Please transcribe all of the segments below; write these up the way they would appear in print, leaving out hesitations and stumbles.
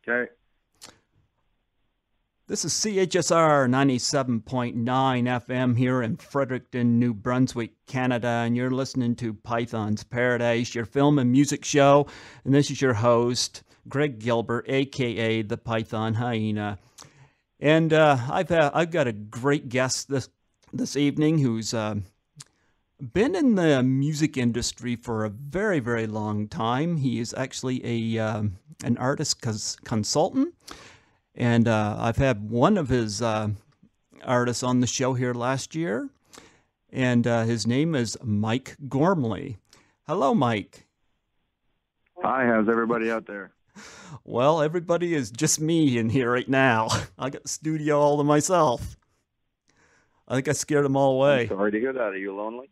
Okay. This is CHSR 97.9 FM here in Fredericton, New Brunswick, Canada, and you're listening to Python's Paradise, your film and music show. And this is your host, Greg Gilbert, aka the Python Hyena. And I've got a great guest this evening who's been in the music industry for a very, very long time. He is actually an artist consultant. And I've had one of his artists on the show here last year, and his name is Mike Gormley. Hello, Mike. Hi, how's everybody out there? Well, everybody is just me in here right now. I got the studio all to myself. I think I scared them all away. I'm sorry to hear that. Are you lonely?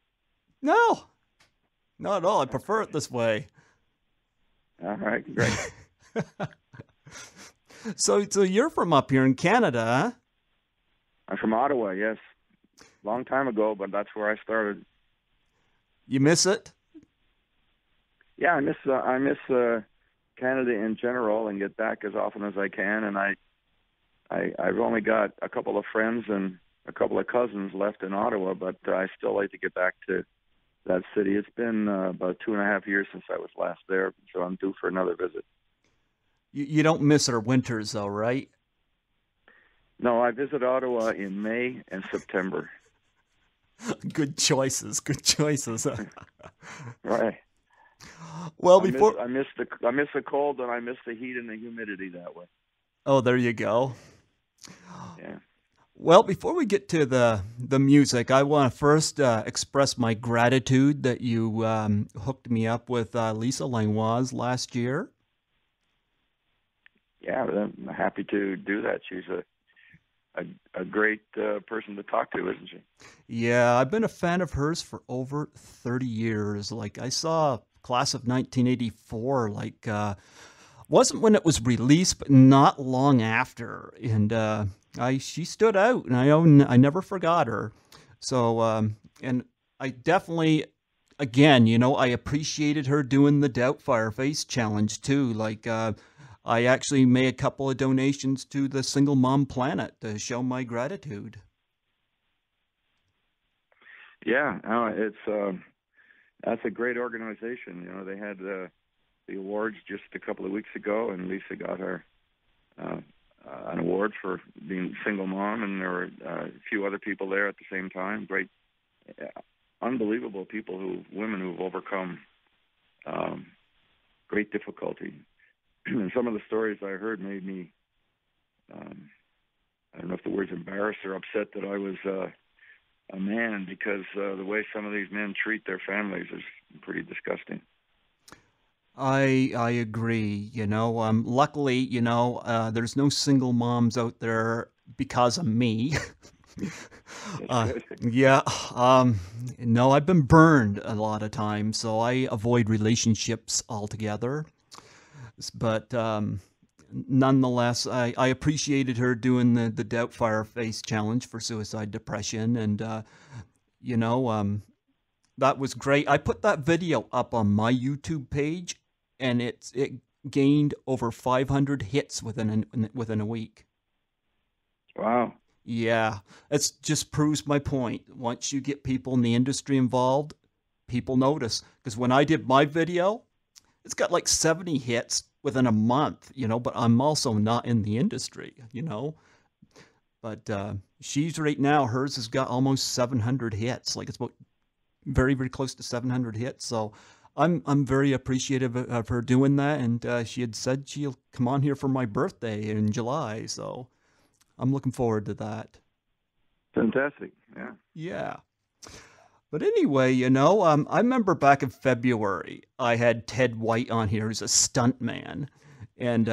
No, not at all. I prefer it this way. All right, great. So you're from up here in Canada, huh? I'm from Ottawa, yes. Long time ago, but that's where I started. You miss it? Yeah, I miss Canada in general, and get back as often as I can. And I've only got a couple of friends and a couple of cousins left in Ottawa, but I still like to get back to that city. It's been about 2.5 years since I was last there, so I'm due for another visit. You don't miss our winters, though, right? No, I visit Ottawa in May and September. Good choices. Good choices. Right. Well, I miss the cold, and I miss the heat and the humidity that way. Oh, there you go. Yeah. Well, before we get to the music, I want to first express my gratitude that you hooked me up with Lisa Langlois last year. Yeah, I'm happy to do that. She's a great person to talk to, isn't she? Yeah, I've been a fan of hers for over 30 years. Like, I saw Class of 1984, wasn't when it was released, but not long after. And she stood out, and I never forgot her. So, and I definitely, again, I appreciated her doing the Doubtfire Face Challenge too. I actually made a couple of donations to the Single Mom Planet to show my gratitude. Yeah, that's a great organization. They had the awards just a couple of weeks ago, and Lisa got her an award for being single mom, and there were a few other people there at the same time. Great, unbelievable women who've overcome great difficulty. And some of the stories I heard made me, I don't know if the word's embarrassed or upset that I was a man, because the way some of these men treat their families is pretty disgusting. I agree. Luckily, there's no single moms out there because of me. Yeah. No, I've been burned a lot of times, so I avoid relationships altogether. But nonetheless, I appreciated her doing the Doubtfire Face Challenge for suicide depression, and that was great. I put that video up on my YouTube page, and it gained over 500 hits within a week. Wow. Yeah, it just proves my point. Once you get people in the industry involved, people notice. Because when I did my video, it's got like 70 hits within a month, but I'm also not in the industry, But she's right now, hers has got almost 700 hits. Like, it's about very, very close to 700 hits. So I'm very appreciative of her doing that. And she had said she'll come on here for my birthday in July. So I'm looking forward to that. Fantastic. Yeah. Yeah. But anyway, I remember back in February, I had Ted White on here as a stunt man. And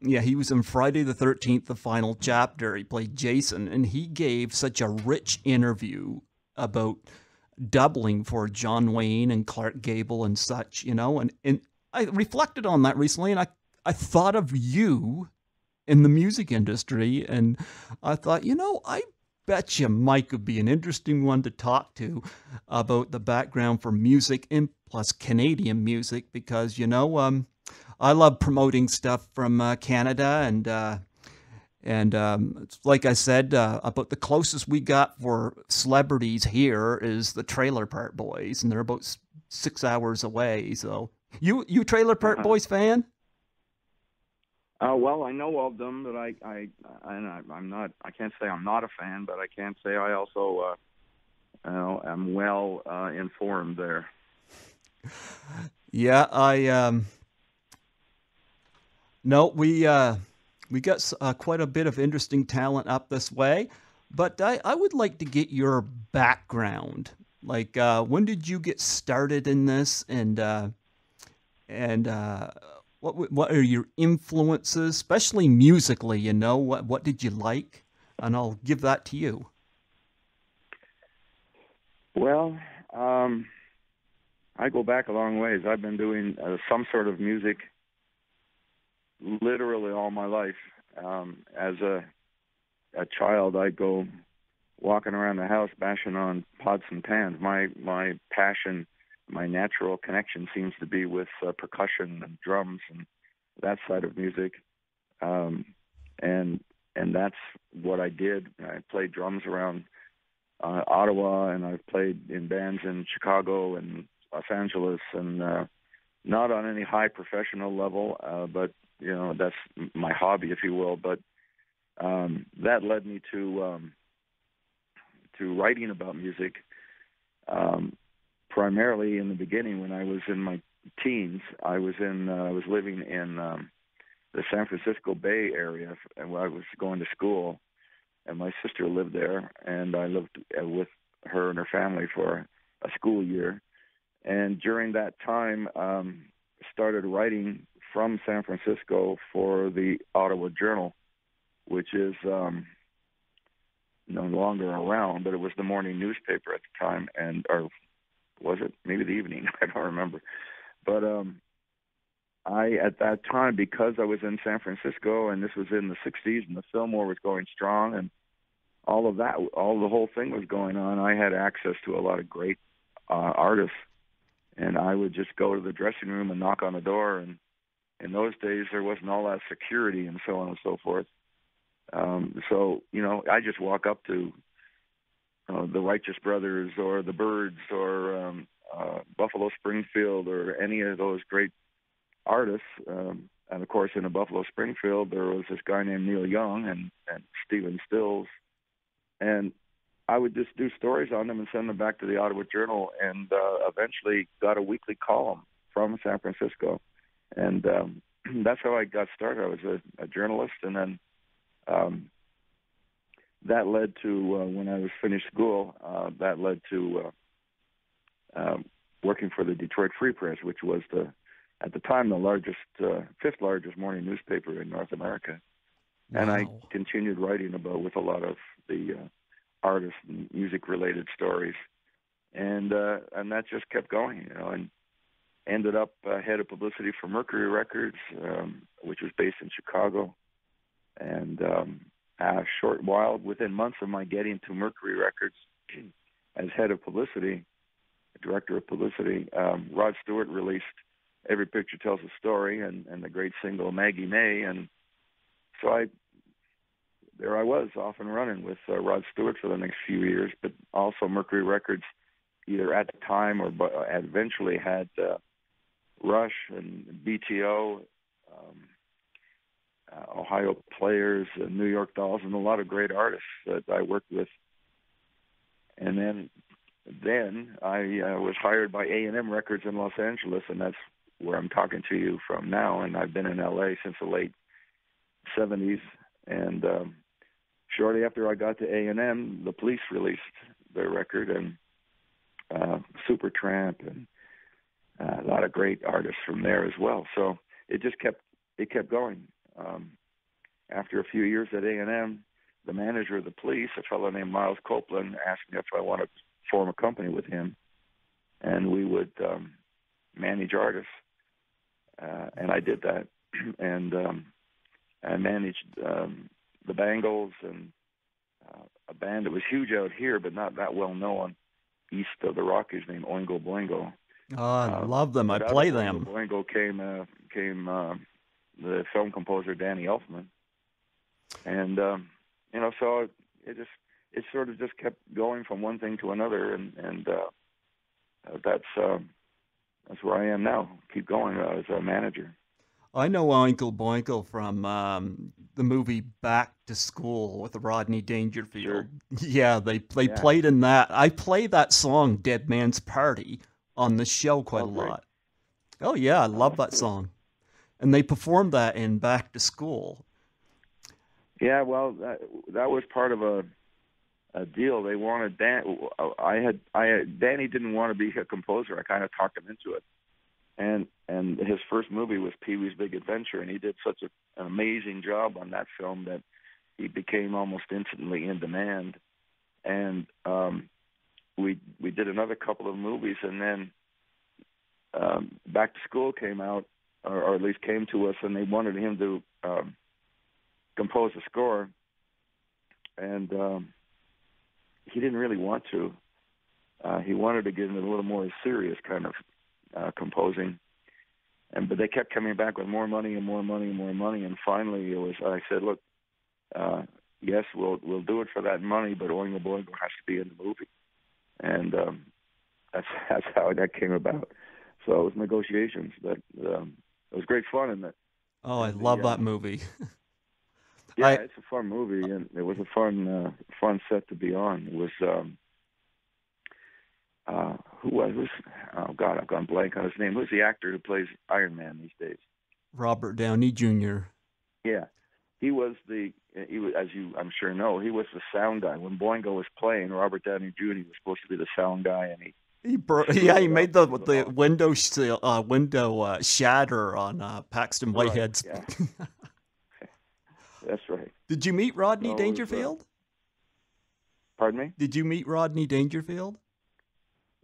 yeah, he was in Friday the 13th, the final chapter. He played Jason, and he gave such a rich interview about doubling for John Wayne and Clark Gable and such, and I reflected on that recently, and I thought of you in the music industry, and I thought, I bet you Mike would be an interesting one to talk to about the background for music and plus Canadian music, because I love promoting stuff from Canada, and like I said, about the closest we got for celebrities here is the Trailer Park Boys, and they're about 6 hours away. So, you Trailer Park Uh-huh. Boys fan? Well, I know of them, but I'm not. I can't say I'm not a fan, but I can say I also am well informed there. Yeah, no, we got quite a bit of interesting talent up this way, but I would like to get your background. Like, when did you get started in this, and what are your influences, especially musically? You know, what did you like? And I'll give that to you. Well, I go back a long ways. I've been doing some sort of music literally all my life. As a child, I'd go walking around the house bashing on pots and pans. My passion, my natural connection seems to be with percussion and drums and that side of music. Um, and that's what I did. I played drums around Ottawa, and I've played in bands in Chicago and Los Angeles, and not on any high professional level, but that's my hobby, if you will. But that led me to writing about music. Primarily in the beginning, when I was in my teens, I was living in the San Francisco Bay Area, and I was going to school, and my sister lived there, and I lived with her and her family for a school year. And during that time, started writing from San Francisco for the Ottawa Journal, which is no longer around, but it was the morning newspaper at the time, or was it maybe the evening? I don't remember. But I, at that time, because I was in San Francisco, and this was in the 60s, and the film war was going strong, and all of that, the whole thing was going on, I had access to a lot of great artists, and I would just go to the dressing room and knock on the door, and in those days there wasn't all that security and so on and so forth. So, I just walk up to the Righteous Brothers or the Byrds or Buffalo Springfield or any of those great artists. And of course, in the Buffalo Springfield, there was this guy named Neil Young and Stephen Stills. And I would just do stories on them and send them back to the Ottawa Journal, and eventually got a weekly column from San Francisco. And that's how I got started. I was a journalist, and then that led to, when I was finished school, that led to working for the Detroit Free Press, which was at the time, the largest, fifth largest morning newspaper in North America. Wow. And I continued writing with a lot of the artists and music-related stories, and that just kept going, and ended up head of publicity for Mercury Records, which was based in Chicago. And a short while, within months of my getting to Mercury Records as head of publicity, director of publicity, Rod Stewart released Every Picture Tells a Story and the great single Maggie May. And so there I was, off and running with Rod Stewart for the next few years, but also Mercury Records, either at the time or eventually had Rush and BTO, Ohio Players, New York Dolls, and a lot of great artists that I worked with. And then I was hired by A&M Records in Los Angeles, and that's where I'm talking to you from now. And I've been in L.A. since the late 70s. And shortly after I got to A&M, the Police released their record, and Supertramp, and a lot of great artists from there as well. So it just kept going. After a few years at A&M, the manager of the Police, a fellow named Miles Copeland, asked me if I wanted to form a company with him, and we would manage artists. And I did that, and I managed the Bangles and a band that was huge out here, but not that well known east of the Rockies, named Oingo Boingo. Oh, I love them. I play them. Oingo Boingo became the film composer Danny Elfman, and so it sort of just kept going from one thing to another, and that's where I am now. Keep going as a manager. I know Oingo Boingo from the movie Back to School with Rodney Dangerfield. Sure. Yeah, they played in that. I play that song "Dead Man's Party" on the show quite a lot. Oh yeah, I love that song. And they performed that in Back to School. Yeah, well, that was part of a deal. They wanted Danny didn't want to be a composer. I kind of talked him into it. And his first movie was Pee-wee's Big Adventure, and he did such an amazing job on that film that he became almost instantly in demand. And we did another couple of movies, and then Back to School came out, or at least came to us, and they wanted him to compose a score, and he didn't really want to. He wanted to get into a little more serious kind of composing, but they kept coming back with more money and more money and more money, and finally I said, look, yes, we'll do it for that money, but Oingo Boingo has to be in the movie, and that's how that came about. So it was negotiations, but it was great fun. Oh, I love that movie. Yeah, it's a fun movie, and it was a fun set to be on. It was who was this? Oh God, I've gone blank on his name. Who's the actor who plays Iron Man these days? Robert Downey Jr. Yeah, he was, as you I'm sure know, he was the sound guy when Boingo was playing. Robert Downey Jr. was supposed to be the sound guy, and he made the window shatter on Paxton Whitehead's. Right, yeah. That's right. Did you meet Rodney Dangerfield? Pardon me? Did you meet Rodney Dangerfield?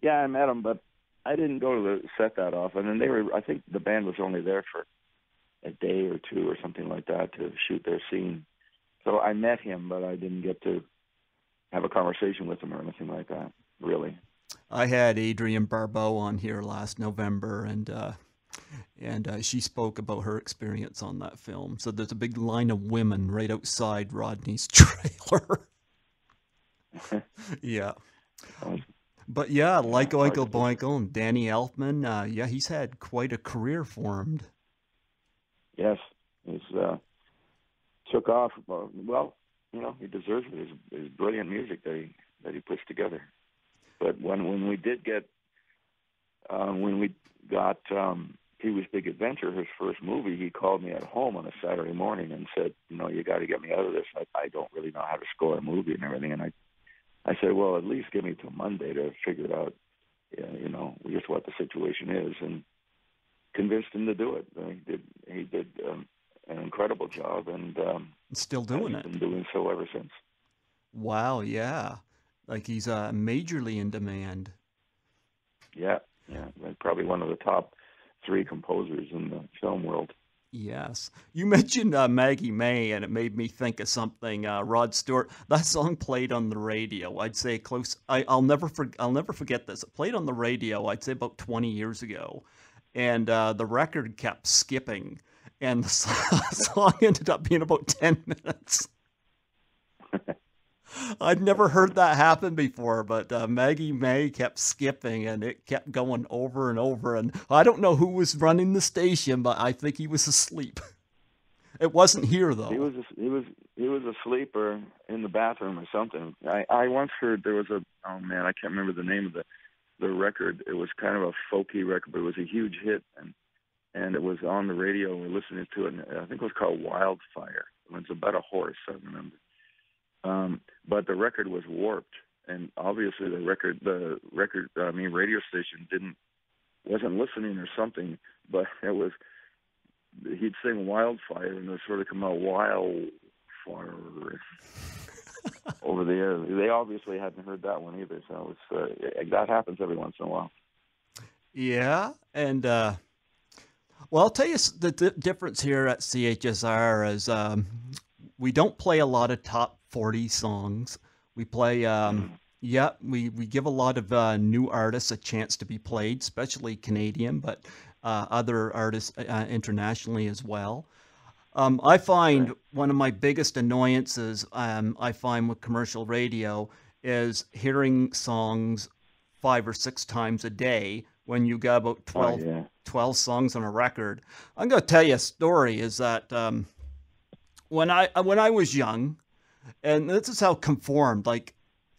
Yeah, I met him, but I didn't go to the set that often. And I think the band was only there for a day or two or something like that to shoot their scene. So I met him, but I didn't get to have a conversation with him or anything like that, really. I had Adrienne Barbeau on here last November, and she spoke about her experience on that film. So there's a big line of women right outside Rodney's trailer. Yeah. But yeah, like Oingo Boingo and Danny Elfman, he's had quite a career formed. Yes, he's took off. Well, he deserves it. His brilliant music that he puts together. But when we got Pee-wee's Big Adventure, his first movie, he called me at home on a Saturday morning and said, you got to get me out of this. I don't really know how to score a movie and everything. And I said, well, at least give me till Monday to figure it out, just what the situation is, and convinced him to do it. He did an incredible job, and still doing it. Been doing so ever since. Wow, yeah, like he's majorly in demand. Yeah, probably one of the top 3 composers in the film world. Yes. You mentioned Maggie May, and it made me think of something. Rod Stewart, that song played on the radio. I'd say I'll never forget this. It played on the radio, I'd say about 20 years ago. And the record kept skipping. And the song ended up being about 10 minutes. I'd never heard that happen before, but Maggie May kept skipping, and it kept going over and over. And I don't know who was running the station, but I think he was asleep. It wasn't here, though. He was asleep or in the bathroom or something. I once heard there was I can't remember the name of the record. It was kind of a folky record, but it was a huge hit, and it was on the radio. We were listening to it, and I think it was called Wildfire. It was about a horse, I remember. But the record was warped, and obviously the radio station wasn't listening or something. But he'd sing Wildfire, and it would sort of come out Wildfire over the air. They obviously hadn't heard that one either, so that happens every once in a while. Yeah, and well, I'll tell you the difference here at CHSR is we don't play a lot of top 40 songs. We play, we give a lot of new artists a chance to be played, especially Canadian, but other artists internationally as well. I find one of my biggest annoyances I find with commercial radio is hearing songs 5 or 6 times a day when you got about 12 songs on a record. I'm going to tell you a story is that when I was young, and this is how conformed, like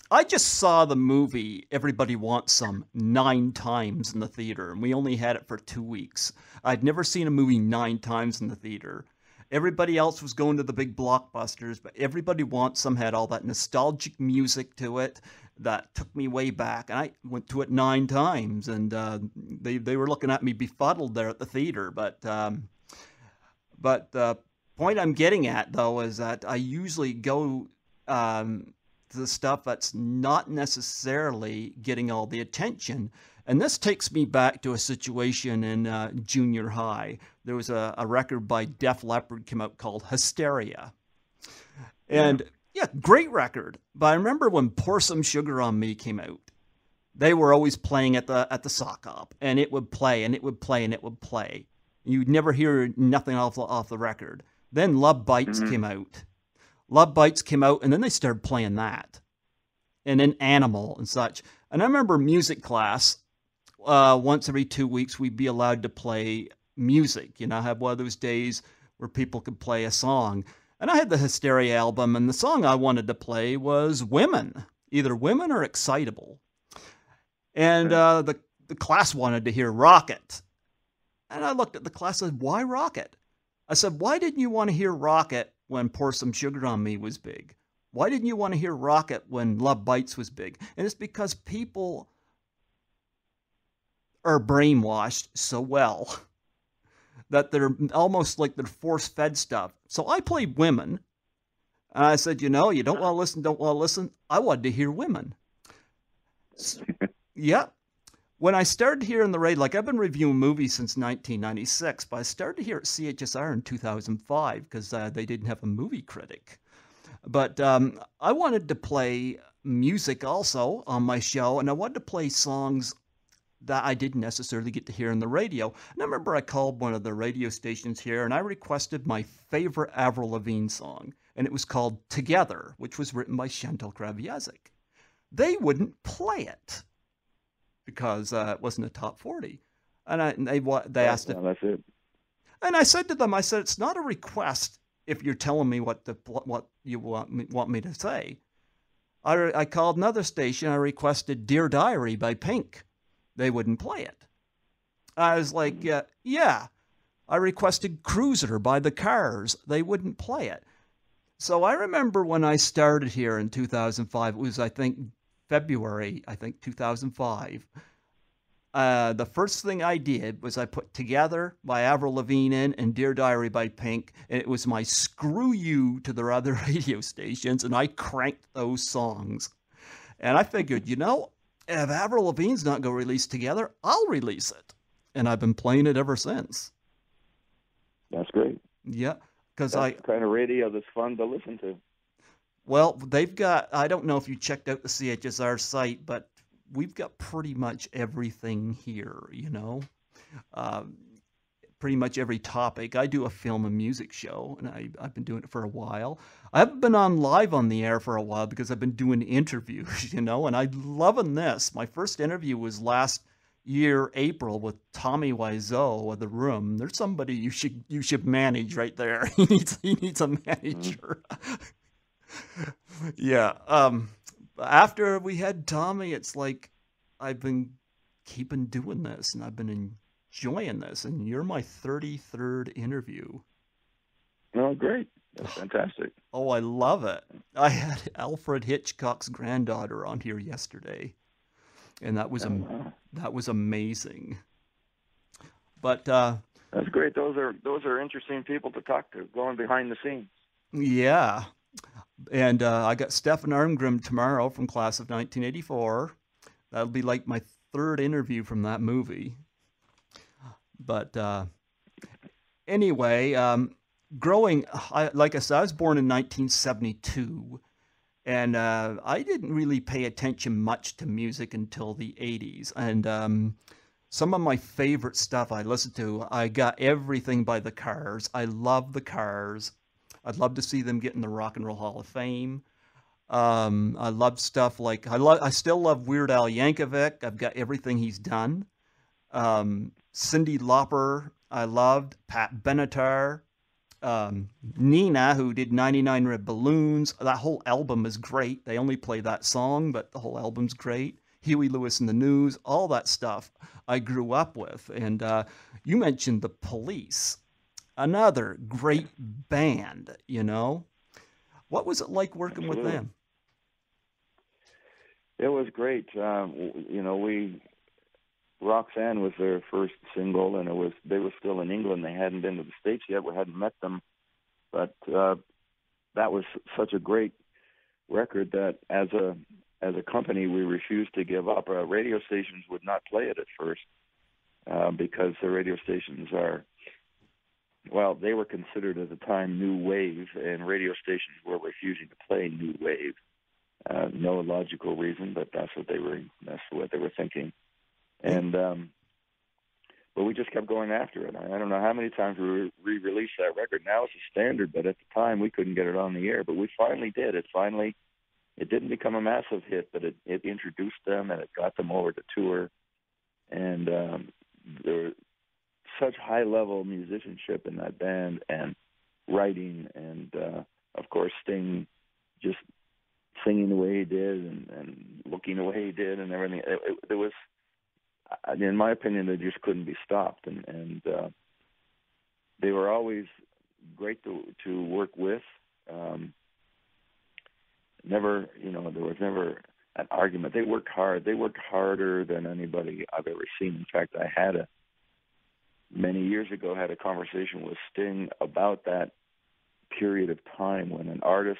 I just saw the movie Everybody Wants Some 9 times in the theater, and we only had it for 2 weeks. I'd never seen a movie 9 times in the theater. Everybody else was going to the big blockbusters, but Everybody Wants Some had all that nostalgic music to it that took me way back. And I went to it 9 times, and they were looking at me befuddled there at the theater. But the point I'm getting at, though, is that I usually go to the stuff that's not necessarily getting all the attention. And this takes me back to a situation in junior high. There was a record by Def Leppard came out called Hysteria. And yeah, great record. But I remember when Pour Some Sugar on Me came out, they were always playing at the sock op, and it would play and it would play and it would play. You'd never hear nothing off the record. Then Love Bites came out. Love Bites came out, and then they started playing that. And then Animal and such. And I remember music class, once every 2 weeks, we'd be allowed to play music. You know, have one of those days where people could play a song. And I had the Hysteria album, and the song I wanted to play was Women, either Women or Excitable. And the class wanted to hear Rocket. And I looked at the class and said, why Rocket? I said, why didn't you want to hear Rocket when Pour Some Sugar on Me was big? Why didn't you want to hear Rocket when Love Bites was big? And it's because people are brainwashed so well that they're almost like they're force-fed stuff. So I played Women. And I said, you know, you don't want to listen. I wanted to hear Women. Yeah. When I started hearing the radio, like I've been reviewing movies since 1996, but I started to hear at CHSR in 2005 because they didn't have a movie critic. But I wanted to play music also on my show, and I wanted to play songs that I didn't necessarily get to hear on the radio. And I remember I called one of the radio stations here, and I requested my favorite Avril Lavigne song, and it was called Together, which was written by Chantal Kraviazik. They wouldn't play it because it wasn't a top 40. And they asked it. That's it. And I said to them, I said, it's not a request if you're telling me what you want me to say. I called another station. I requested Dear Diary by Pink. They wouldn't play it. I was like, yeah. I requested Cruiser by The Cars. They wouldn't play it. So I remember when I started here in 2005, it was, I think, February, 2005. The first thing I did was I put Together by Avril Lavigne in and Dear Diary by Pink, and it was my screw you to their other radio stations, and I cranked those songs. And I figured, you know, if Avril Lavigne's not going to release Together, I'll release it. And I've been playing it ever since. That's great. Yeah, because the kind of radio that's fun to listen to. Well, they've got, I don't know if you checked out the CHSR site, but we've got pretty much everything here, you know. Pretty much every topic. I do a film and music show, and I've been doing it for a while. I haven't been on live on the air for a while because I've been doing interviews, you know, and I'm loving this. My first interview was last year, April, with Tommy Wiseau of The Room. There's somebody you should manage right there. He needs a manager. Yeah. After we had Tommy, it's like I've been keeping doing this, and I've been enjoying this, and you're my 33rd interview. Oh, great. That's fantastic. Oh, I love it. I had Alfred Hitchcock's granddaughter on here yesterday, and that was that was amazing. But that's great. Those are interesting people to talk to, going behind the scenes. Yeah. And I got Stefan Armgrim tomorrow from class of 1984. That'll be like my 3rd interview from that movie. But anyway, like I said, I was born in 1972, and I didn't really pay attention much to music until the 80s. And Some of my favorite stuff I listen to, I got everything by the Cars. I love the Cars. I'd love to see them get in the Rock and Roll Hall of Fame. I love stuff like I still love Weird Al Yankovic. I've got everything he's done. Cyndi Lauper, I loved. Pat Benatar, Nina, who did 99 Red Balloons. That whole album is great. They only play that song, but the whole album's great. Huey Lewis and the News, all that stuff I grew up with. And you mentioned the Police, another great band, you know. What was it like working with Absolutely. them? It was great. Roxanne was their first single, and they were still in England. They hadn't been to the States yet. We hadn't met them, but that was such a great record that as a company we refused to give up. Radio stations would not play it at first because the radio stations they were considered at the time new wave, and radio stations were refusing to play new wave. No logical reason, but that's what they were thinking. And but we just kept going after it. I don't know how many times we re-released that record. Now it's a standard, but at the time we couldn't get it on the air. But we finally did. It didn't become a massive hit, but it introduced them and it got them over to tour. And there was such high-level musicianship in that band, and writing, and of course Sting just singing the way he did and looking the way he did and everything. There was, in my opinion, they just couldn't be stopped, and they were always great to work with. There was never an argument. They worked hard. They worked harder than anybody I've ever seen. In fact, I many years ago had a conversation with Sting about that period of time when an artist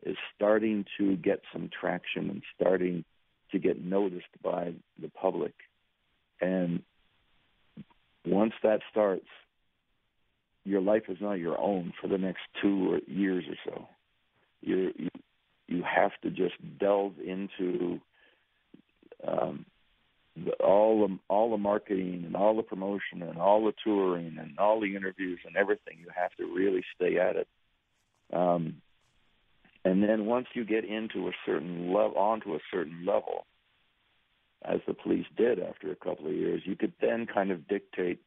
is starting to get some traction and starting to get noticed by the public. And once that starts, your life is not your own for the next 2 years or so. You have to just delve into all the marketing and all the promotion and all the touring and all the interviews and everything. You have to really stay at it. And then once you get onto a certain level, as the Police did after a couple of years, you could then kind of dictate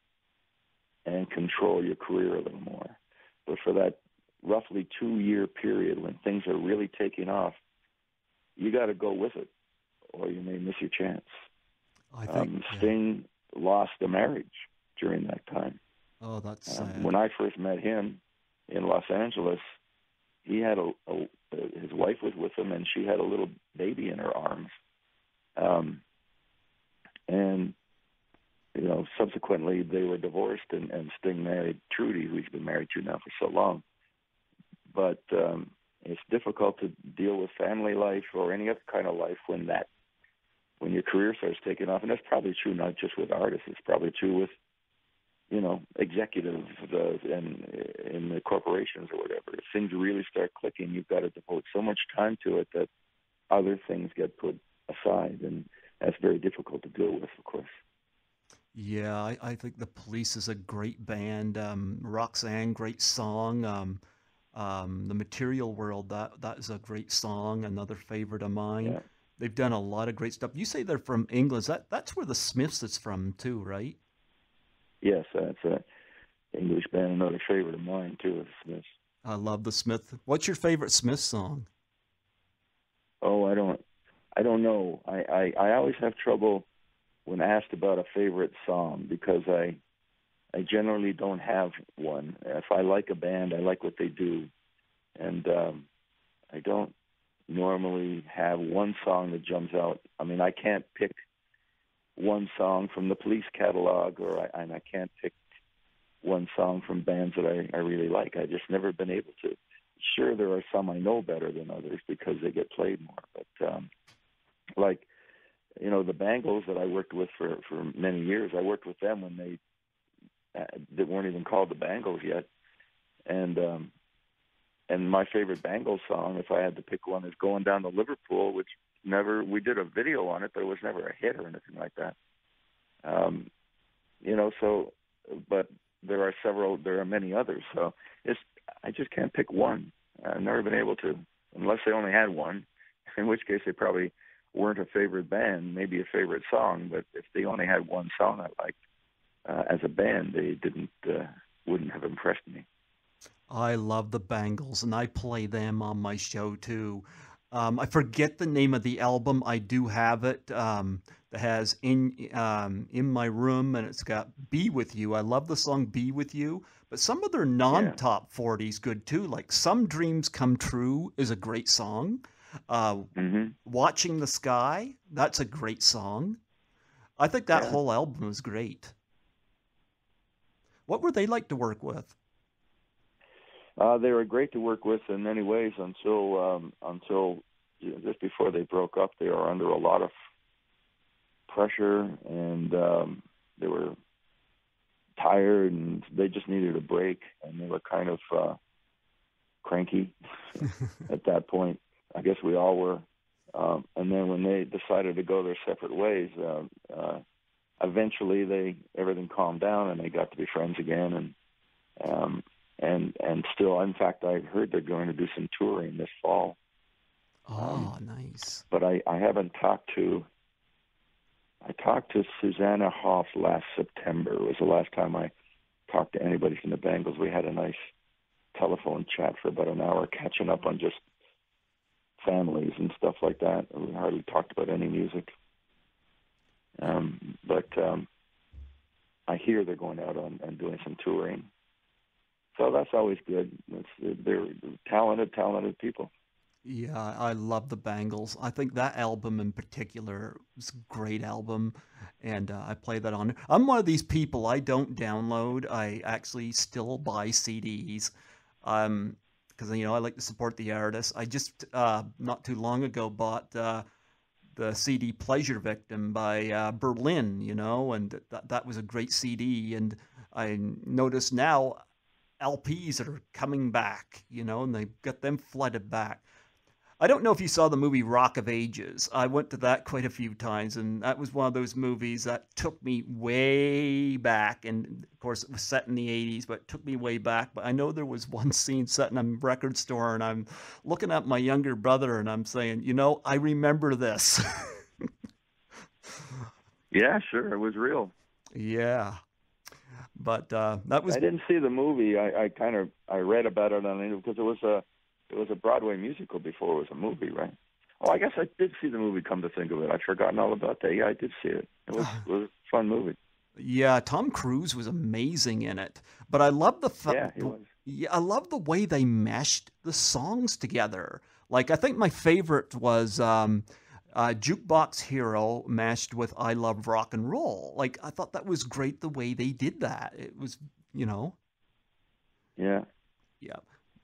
and control your career a little more. But for that roughly 2-year period when things are really taking off, you got to go with it, or you may miss your chance. I think Sting lost a marriage during that time. Oh, that's sad. When I first met him in Los Angeles, he had his wife was with him, and she had a little baby in her arms. And subsequently they were divorced, and Sting married Trudy, who he's been married to now for so long. But it's difficult to deal with family life or any other kind of life when your career starts taking off. And that's probably true not just with artists. It's probably true with, executives and in the corporations or whatever. If things really start clicking, you've got to devote so much time to it that other things get put aside. And that's very difficult to deal with, of course. Yeah, I think the Police is a great band. Roxanne, great song. The Material World, that is a great song, another favorite of mine. Yeah. They've done a lot of great stuff. You say they're from England. That's where the Smiths is from too, right? Yes, that's an English band, another favorite of mine too, the Smiths. I love the Smiths. What's your favorite Smiths song? Oh, I don't know. I always have trouble when asked about a favorite song because I generally don't have one. If I like a band, I like what they do. And I don't normally have one song that jumps out. I mean, I can't pick one song from the Police catalog, and I can't pick one song from bands that I really like. I just never been able to. Sure, there are some I know better than others because they get played more. But the Bangles that I worked with for many years, I worked with them when they weren't even called the Bangles yet. And my favorite Bangles song, if I had to pick one, is Going Down to Liverpool, which we did a video on it, but it was never a hit or anything like that. Um, so, but there are many others. So I just can't pick one. I've never been able to, unless they only had one, in which case they probably weren't a favorite band, maybe a favorite song. But if they only had one song I liked as a band, they wouldn't have impressed me. I love the Bangles, and I play them on my show too. I forget the name of the album. I do have it. That has in my room, and it's got "Be With You." I love the song "Be With You," but some of their Yeah. non-top 40s good too. Like "Some Dreams Come True" is a great song. Mm-hmm. "Watching the Sky," that's a great song. I think that Yeah. whole album is great. What were they like to work with? They were great to work with in many ways until just before they broke up. They were under a lot of pressure, and they were tired, and they just needed a break, and they were kind of cranky at that point. I guess we all were. And then when they decided to go their separate ways, eventually everything calmed down, and they got to be friends again. And still, in fact, I heard they're going to do some touring this fall. Oh, nice. But I haven't talked to. I talked to Susanna Hoff last September. It was the last time I talked to anybody from the Bangles. We had a nice telephone chat for about an hour, catching up on just families and stuff like that. We hardly talked about any music. But I hear they're going out and doing some touring. So that's always good. They're talented people. Yeah, I love the Bangles. I think that album in particular is a great album, and I play that on. I'm one of these people. I don't download. I actually still buy CDs, because I like to support the artist. I just not too long ago bought the CD "Pleasure Victim" by Berlin. And that was a great CD. And I notice now LPs that are coming back. And they've got them flooded back. I don't know if you saw the movie Rock of Ages. I went to that quite a few times, and that was one of those movies that took me way back. And of course, it was set in the 80s, but it took me way back. But I know there was one scene set in a record store, and I'm looking at my younger brother, and I'm saying, I remember this. Yeah, sure, it was real. Yeah. But that was. I didn't see the movie. I read about it on it because it was a Broadway musical before it was a movie, right? Oh, I guess I did see the movie. Come to think of it, I'd forgotten all about that. Yeah, I did see it. It was a fun movie. Yeah, Tom Cruise was amazing in it. But I love Yeah, he was. Yeah, I love the way they meshed the songs together. Like I think my favorite was Jukebox Hero mashed with I Love Rock and Roll. Like I thought that was great the way they did that. It was, Yeah. Yeah.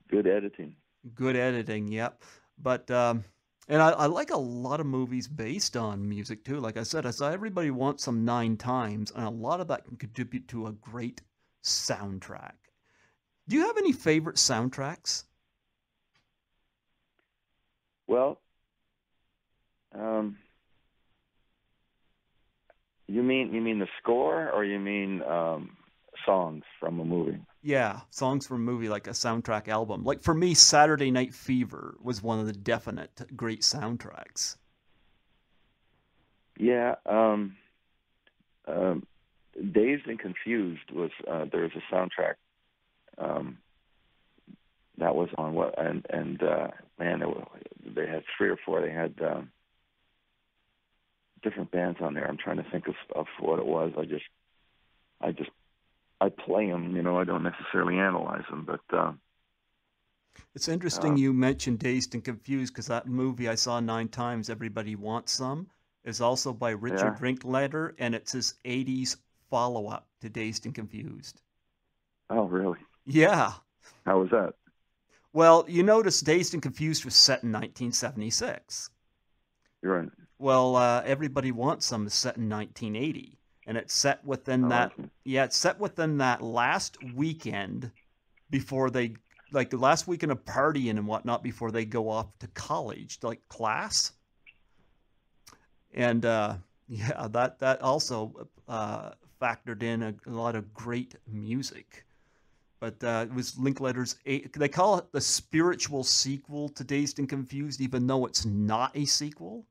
Good editing. Good editing, yep. But and I like a lot of movies based on music too. Like I saw Everybody Wants Some 9 times, and a lot of that can contribute to a great soundtrack. Do you have any favorite soundtracks? Well, you mean the score, or you mean songs from a movie? Yeah, songs from a movie, like a soundtrack album. Like for me, Saturday Night Fever was one of the definite great soundtracks. Yeah, Dazed and Confused was there was a soundtrack that was on what and man, they had three or four. They had different bands on there. I'm trying to think of what it was. I play them, I don't necessarily analyze them, but It's interesting you mentioned Dazed and Confused because that movie I saw 9 times, Everybody Wants Some, is also by Richard yeah. Linklater, and it's his 80s follow-up to Dazed and Confused. Oh, really? Yeah. How was that? Well, you notice Dazed and Confused was set in 1976. You're right. Well, Everybody Wants Some is set in 1980, and it's set within it's set within that last weekend before they, like the last weekend of partying and whatnot before they go off to college, like class. And Yeah, that also factored in a lot of great music. But it was Linkletter's. They call it the spiritual sequel to Dazed and Confused, even though it's not a sequel.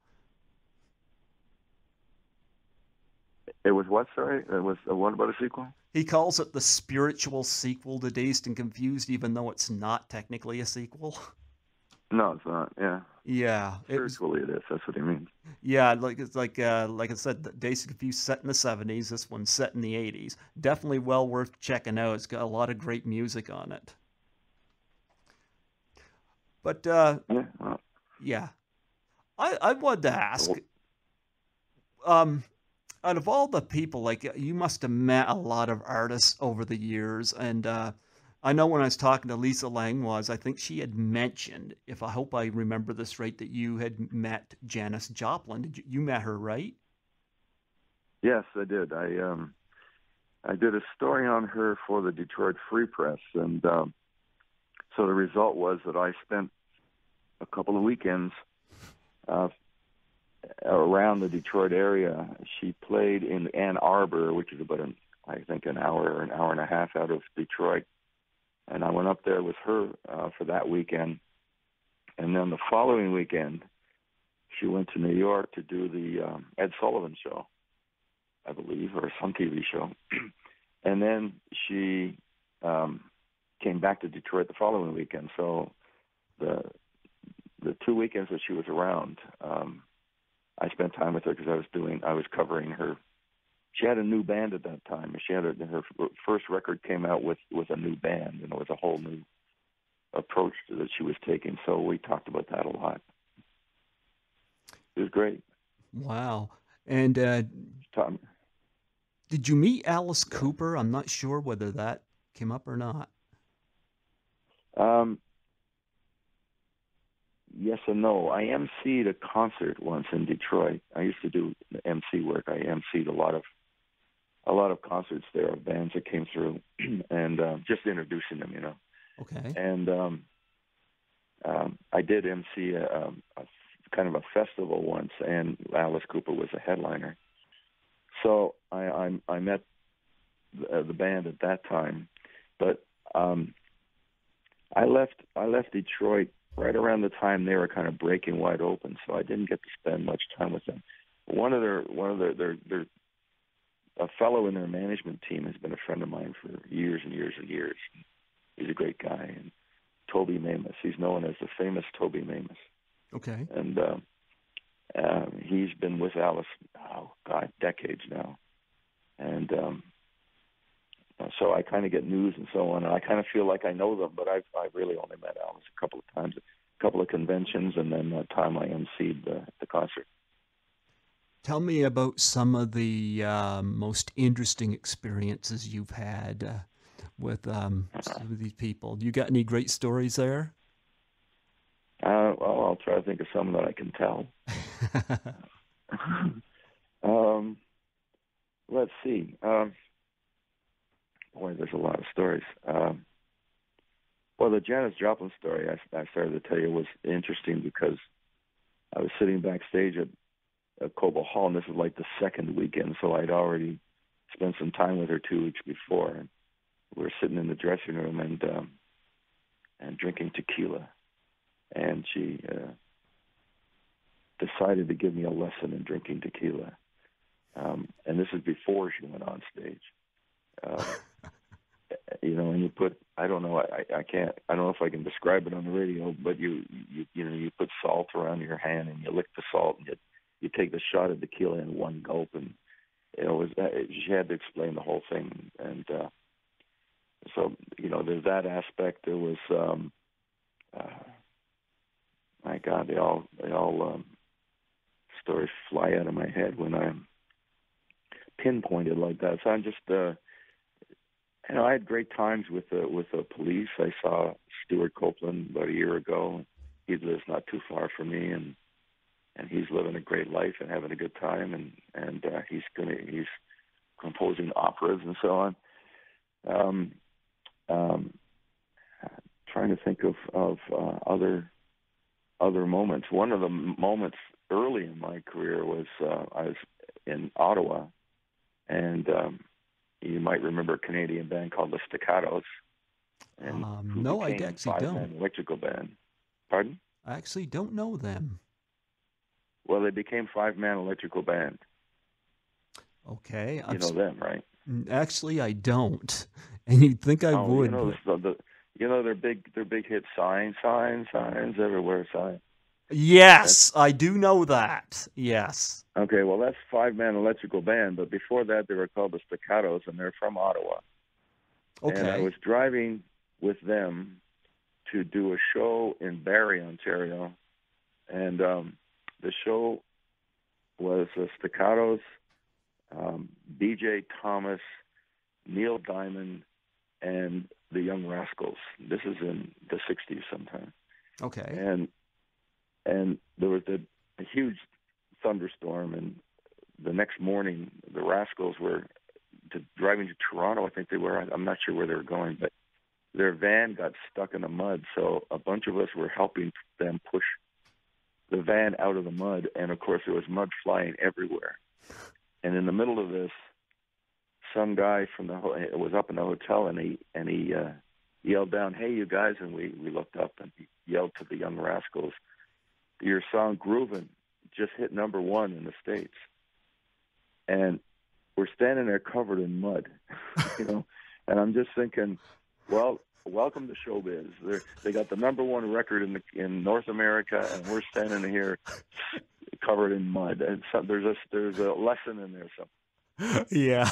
It was what? Sorry, it was what about a sequel? He calls it the spiritual sequel to Dazed and Confused, even though it's not technically a sequel. No, it's not. Yeah, Yeah, it was. spiritually it is. That's what he means. Yeah, like I said, Dazed and Confused set in the '70s. This one's set in the '80s. Definitely well worth checking out. It's got a lot of great music on it. But Yeah. Well, yeah, I wanted to ask. well, Um, Out of all the people, like you must have met a lot of artists over the years, and I know when I was talking to Lisa Langlois, I think she had mentioned, if I hope I remember this right, that you had met Janis Joplin. You met her, right? yes, I did. I did a story on her for the Detroit Free Press, and so the result was that I spent a couple of weekends uh, around the Detroit area. She played in Ann Arbor, which is about I think an hour or an hour and a half out of Detroit, and I went up there with her for that weekend. And then the following weekend, she went to New York to do the Ed Sullivan Show, I believe, or some TV show. And then she came back to Detroit the following weekend. So the 2 weekends that she was around, I spent time with her because I was covering her. She had a new band at that time. She had her first record came out with a new band, and it was a whole new approach that she was taking. So we talked about that a lot. It was great. Wow. And Tom, did you meet Alice Cooper? I'm not sure whether that came up or not. um, yes and no. I emceed a concert once in Detroit. I used to do MC work. I emceed a lot of concerts there of bands that came through, and just introducing them, Okay. And I did MC a kind of a festival once, and Alice Cooper was a headliner. So I met the band at that time, but I left Detroit right around the time they were kind of breaking wide open, so I didn't get to spend much time with them. One of their a fellow in their management team has been a friend of mine for years and years and years. He's a great guy, and Toby Mamus. He's known as the famous Toby Mamus. Okay. And he's been with Alice, decades now. And so I kind of get news and so on, and I kind of feel like I know them, but I've really only met Alice a couple of times, a couple of conventions, and then that time I emceed the concert. Tell me about some of the most interesting experiences you've had with some of these people. You got any great stories there? Well, I'll try to think of some that I can tell. Let's see. Boy, there's a lot of stories. Well, the Janis Joplin story I started to tell you was interesting because I was sitting backstage at Cobo Hall, and this is like the second weekend, so I'd already spent some time with her 2 weeks before. And we were sitting in the dressing room and drinking tequila, and she decided to give me a lesson in drinking tequila. And this is before she went on stage. And you put, I don't know, I can't, I don't know if I can describe it on the radio, but you put salt around your hand and you lick the salt and you take the shot of tequila in one gulp, and she had to explain the whole thing. And so there's that aspect. There was my God, they all stories fly out of my head when I'm pinpointed like that. So I'm just I had great times with the police. I saw Stuart Copeland about a year ago. He lives not too far from me, and he's living a great life and having a good time, and he's composing operas and so on. Trying to think of other moments. One of the moments early in my career was I was in Ottawa, and you might remember a Canadian band called the Staccatos, and who no, I became actually five-man don't. electrical band. Pardon? I actually don't know them. Well, they became five-man electrical band. Okay. You know them, right? Actually, I don't. And you'd think I would. You know their big hit, signs everywhere, sign. Yes, I do know that. Yes. Okay, well, that's five-man electrical band, but before that they were called the Staccatos, and they're from Ottawa. Okay. And I was driving with them to do a show in Barrie, Ontario, and the show was the Staccatos, B.J. Thomas, Neil Diamond, and the Young Rascals. This is in the 60s sometime. Okay. And there was a huge thunderstorm, and the next morning the Rascals were driving to Toronto. I think they were. I'm not sure where they were going, but their van got stuck in the mud, so a bunch of us were helping them push the van out of the mud, and of course there was mud flying everywhere. And in the middle of this, some guy from was up in the hotel, and he yelled down, "Hey, you guys!" And we looked up, and he yelled to the Young Rascals, "Your song Groovin' just hit #1 in the States." And we're standing there covered in mud, you know. And I'm just thinking, well, welcome to showbiz. They got the #1 record in North America, and we're standing here covered in mud. And so there's a lesson in there. So yeah.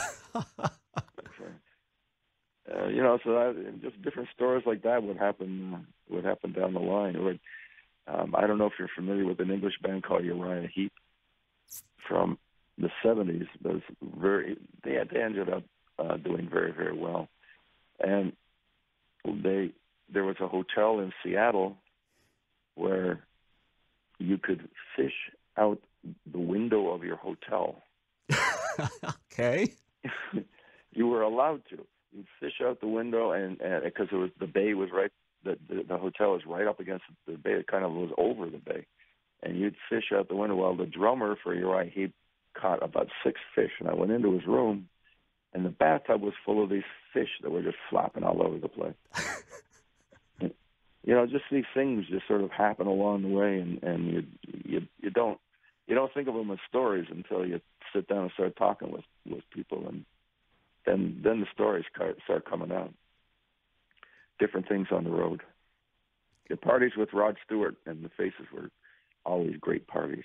You know, so just different stories like that would happen down the line. I don't know if you're familiar with an English band called Uriah Heep from the 70s. But they ended up doing very, very well. And there was a hotel in Seattle where you could fish out the window of your hotel. Okay. You were allowed to. You'd fish out the window, and because the bay was right, the hotel was right up against the bay. It kind of was over the bay, and you'd fish out the window. Well, the drummer for Uriah Heep caught about 6 fish, and I went into his room, and the bathtub was full of these fish that were just flopping all over the place. You know, just these things just sort of happen along the way, and you don't think of them as stories until you sit down and start talking with people, and then the stories start coming out. Different things on the road. The parties with Rod Stewart and the Faces were always great parties.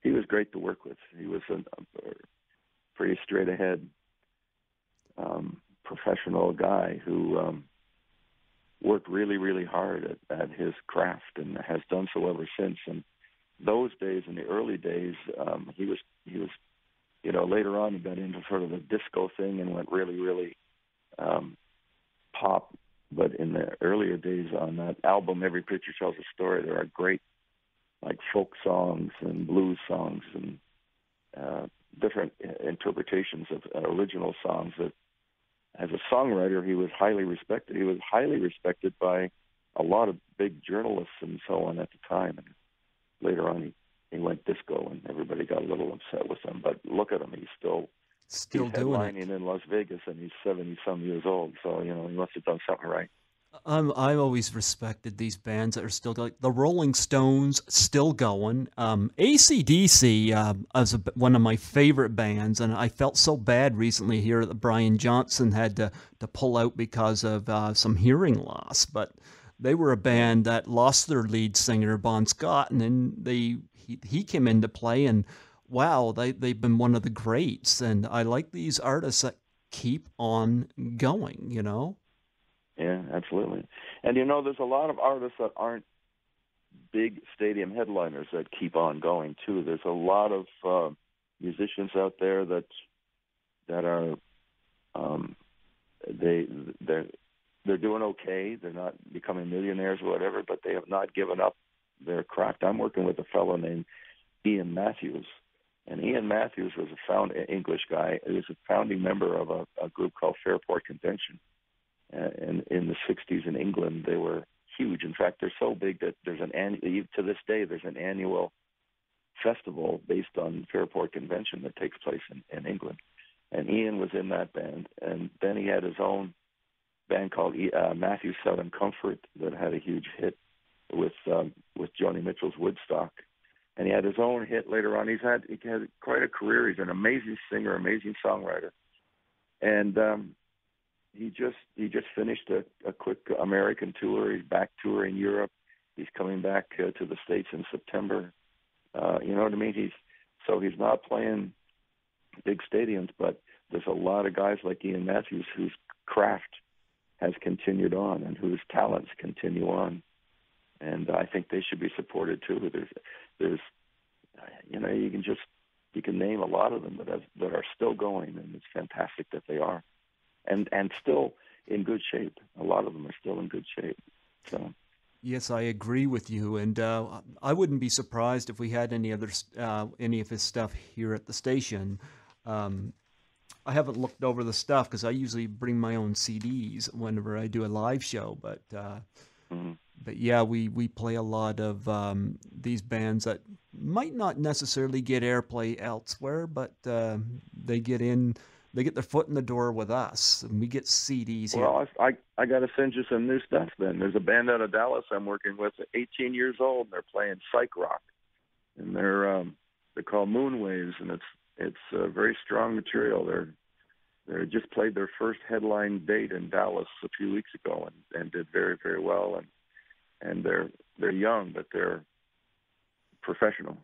He was great to work with. He was a pretty straight ahead, professional guy who worked really, really hard at his craft and has done so ever since. And those days, in the early days, he was, you know, later on he got into sort of a disco thing and went really, really pop. But in the earlier days on that album, Every Picture Tells a Story, there are great like folk songs and blues songs and different interpretations of original songs that as a songwriter, he was highly respected. He was highly respected by a lot of big journalists and so on at the time. And later on, he went disco, and everybody got a little upset with him. But look at him; he's doing headlining in Las Vegas, and he's 70-some years old. So you know he must have done something right. I always respected these bands that are still going. The Rolling Stones, still going. AC/DC is one of my favorite bands, and I felt so bad recently here that Brian Johnson had to pull out because of some hearing loss. But they were a band that lost their lead singer, Bon Scott, and then he came into play, and wow, they've been one of the greats. And I like these artists that keep on going, you know? Yeah, absolutely. And, you know, there's a lot of artists that aren't big stadium headliners that keep on going, too. There's a lot of musicians out there that are they're doing okay. They're not becoming millionaires or whatever, but they have not given up their craft. I'm working with a fellow named Ian Matthews. And Ian Matthews was a English guy. He was a founding member of a group called Fairport Convention. And in the 60s in England, they were huge. In fact, they're so big that to this day, there's an annual festival based on Fairport Convention that takes place in England. And Ian was in that band. And then he had his own band called Matthew Southern Comfort that had a huge hit with Joni Mitchell's Woodstock. And he had his own hit later on. He had quite a career. He's an amazing singer, amazing songwriter. And he just finished a quick American tour. He's back touring Europe. He's coming back to the States in September. You know what I mean? He's not playing big stadiums, but there's a lot of guys like Ian Matthews whose craft has continued on and whose talents continue on. And I think they should be supported too. There's you can name a lot of them that are still going, and it's fantastic that they are, and still in good shape. A lot of them are still in good shape. So. Yes, I agree with you, and I wouldn't be surprised if we had any of his stuff here at the station. I haven't looked over the stuff because I usually bring my own CDs whenever I do a live show, but yeah, we play a lot of these bands that might not necessarily get airplay elsewhere, but they get their foot in the door with us, and we get CDs here. Well, I got to send you some new stuff then. There's a band out of Dallas I'm working with, 18 years old, and they're playing psych rock, and they're called Moonwaves, and it's very strong material. They just played their first headline date in Dallas a few weeks ago and did very, very well, and they're young, but they're professional.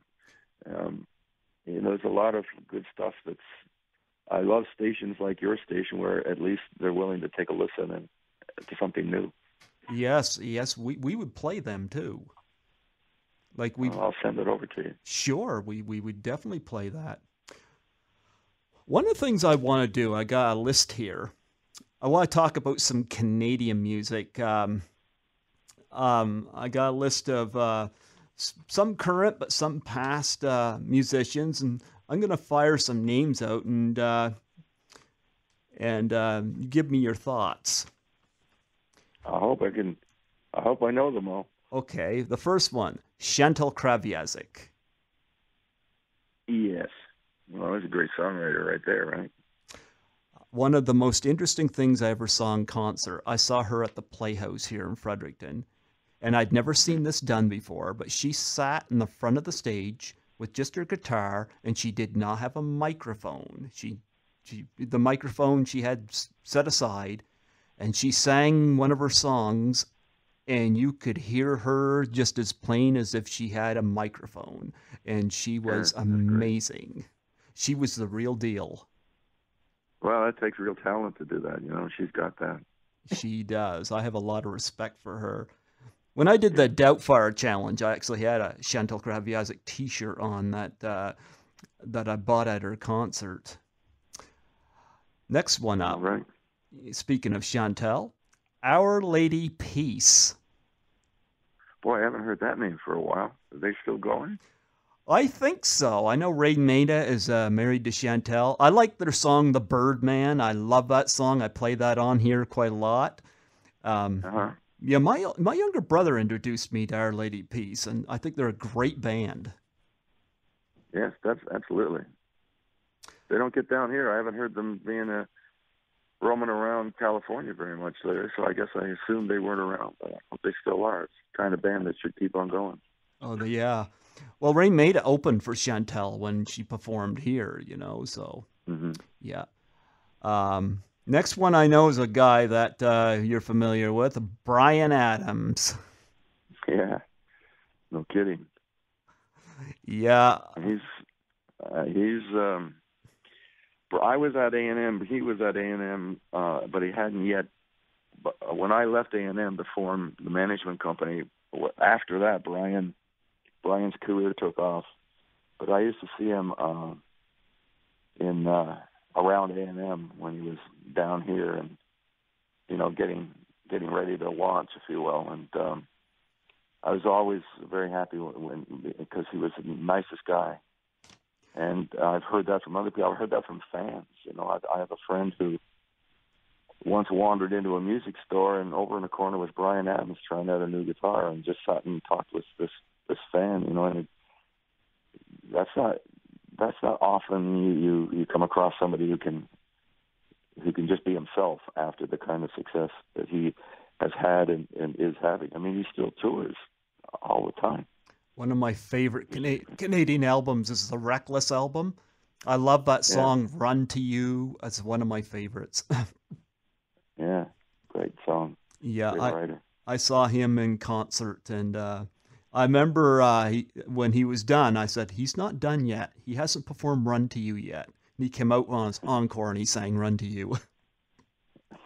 There's a lot of good stuff I love stations like your station where at least they're willing to take a listen to something new. Yes, we would play them too. I'll send it over to you. Sure, we would definitely play that. One of the things I want to do, I got a list here. I want to talk about some Canadian music. I got a list of some current but some past musicians, and I'm going to fire some names out and give me your thoughts. I hope I know them all. Okay, the first one, Chantal Kraviazik. Yes. Well, that's a great songwriter right there, right? One of the most interesting things I ever saw in concert, I saw her at the Playhouse here in Fredericton, and I'd never seen this done before, but she sat in the front of the stage with just her guitar, and she did not have a microphone. The microphone she had set aside, and she sang one of her songs, and you could hear her just as plain as if she had a microphone, and she was amazing. She was the real deal. Well, it takes real talent to do that. She's got that. She does. I have a lot of respect for her. When I did the Doubtfire Challenge, I actually had a Chantal Kraviazik T-shirt on that I bought at her concert. Next one up. All right. Speaking of Chantal, Our Lady Peace. Boy, I haven't heard that name for a while. Are they still going? I think so. I know Ray Maida is married to Chantal. I like their song, The Birdman. I love that song. I play that on here quite a lot. Yeah, my younger brother introduced me to Our Lady Peace, and I think they're a great band. Yes, that's absolutely. They don't get down here. I haven't heard them being roaming around California very much there, so I guess I assumed they weren't around, but I hope they still are. It's the kind of band that should keep on going. Oh, yeah. Well, Ray Maida opened for Chantal when she performed here, so yeah. Next one I know is a guy that you're familiar with, Bryan Adams. Yeah, no kidding. Yeah. I was at A&M, he was at A&M, but he hadn't yet. But when I left A&M to form the management company, after that, Brian's career took off. But I used to see him in around A&M when he was down here and, getting ready to launch, if you will. And I was always very happy because he was the nicest guy. And I've heard that from other people. I've heard that from fans. I have a friend who once wandered into a music store, and over in the corner was Bryan Adams trying out a new guitar, and just sat and talked with this fan, and that's not often you come across somebody who can just be himself after the kind of success that he has had and is having. I mean, he still tours all the time. One of my favorite Canadian albums is the Reckless album. I love that song, Run to You. It's one of my favorites. Yeah, great song. Yeah, great writer. I saw him in concert, and I remember when he was done, I said, he's not done yet. He hasn't performed Run to You yet. And he came out on his encore and he sang Run to You.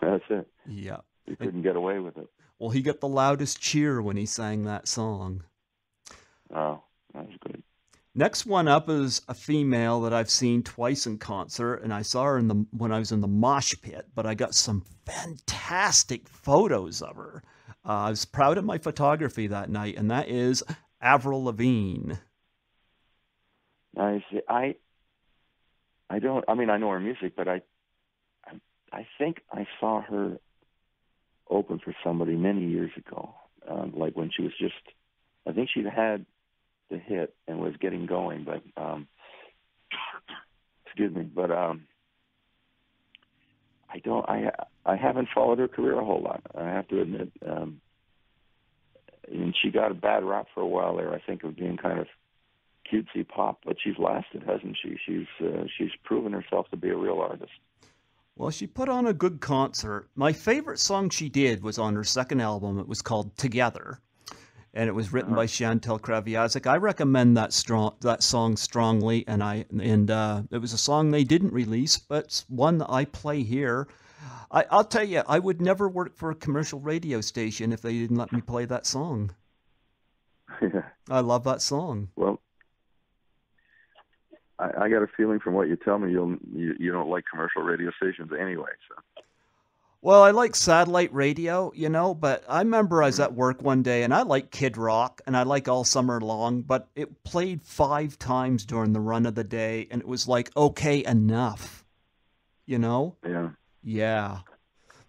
That's it. Yeah. He couldn't get away with it. Well, he got the loudest cheer when he sang that song. Oh, that was good. Next one up is a female that I've seen twice in concert, and I saw her when I was in the mosh pit, but I got some fantastic photos of her. I was proud of my photography that night, and that is Avril Lavigne. I know her music, but I think I saw her open for somebody many years ago, like when she was just, I think she'd had the hit and was getting going, but excuse me, but I haven't followed her career a whole lot, I have to admit. And she got a bad rap for a while there, I think, of being kind of cutesy pop, but she's lasted, hasn't she? She's proven herself to be a real artist. Well, she put on a good concert. My favorite song she did was on her second album. It was called Together, and it was written by Chantal Kreviazuk. I recommend that song strongly, and it was a song they didn't release, but it's one that I play here. I'll tell you, I would never work for a commercial radio station if they didn't let me play that song. Yeah. I love that song. Well, I got a feeling from what you tell me you don't like commercial radio stations anyway. So. Well, I like satellite radio, but I remember I was at work one day, and I like Kid Rock, and I like All Summer Long, but it played 5 times during the run of the day, and it was like, okay, enough, Yeah. Yeah.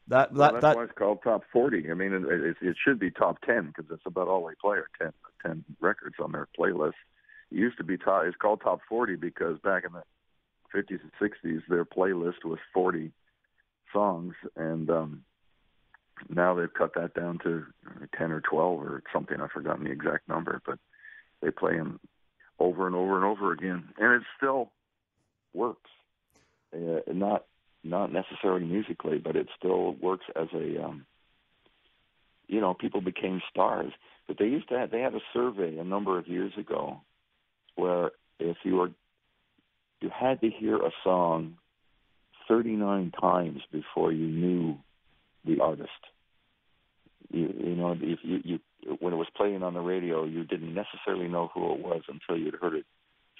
That's why it's called Top 40. I mean, it should be Top 10 because that's about all they play are 10 records on their playlist. It used to be it's called Top 40 because back in the 50s and 60s, their playlist was 40 songs, and now they've cut that down to 10 or 12 or something. I've forgotten the exact number, but they play them over and over and over again, and it still works. Not necessarily musically, but it still works as a, people became stars. But they had a survey a number of years ago where if you had to hear a song 39 times before you knew the artist. If you when it was playing on the radio, you didn't necessarily know who it was until you'd heard it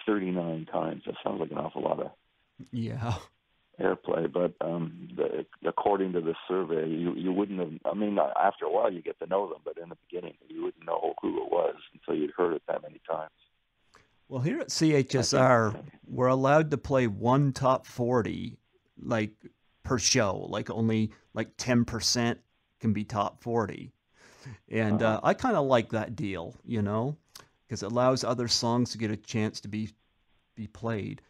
39 times. That sounds like an awful lot of airplay, but according to the survey, you wouldn't have. I mean, after a while, you get to know them, but in the beginning, you wouldn't know who it was until you'd heard it that many times. Well, here at CHSR, we're allowed to play one top 40, per show. Only 10% can be top 40, and I kind of like that deal, because it allows other songs to get a chance to be played.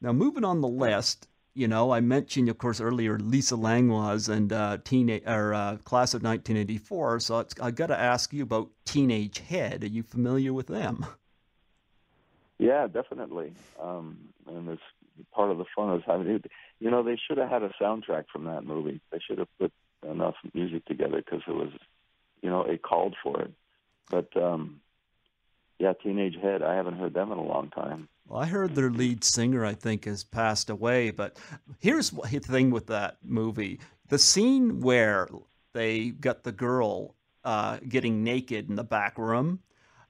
Now, moving on the list, I mentioned, of course, earlier Lisa Langlois and class of 1984. So I got to ask you about Teenage Head. Are you familiar with them? Yeah, definitely. And it's part of the fun is having it. They should have had a soundtrack from that movie. They should have put enough music together because it was, it called for it. But Teenage Head. I haven't heard them in a long time. Well, I heard their lead singer, I think, has passed away. But here's the thing with that movie. The scene where they got the girl getting naked in the back room,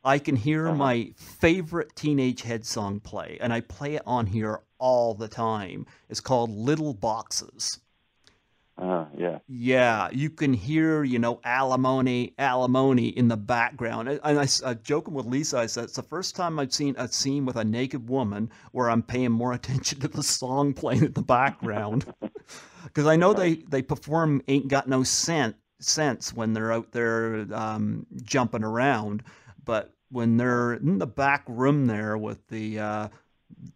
I can hear my favorite Teenage Head song play, and I play it on here all the time. It's called Little Boxes. Yeah, you can hear, alimony in the background. And I joking with Lisa, I said, it's the first time I've seen a scene with a naked woman where I'm paying more attention to the song playing in the background. Because I know they perform Ain't Got No Sense when they're out there jumping around. But when they're in the back room there with the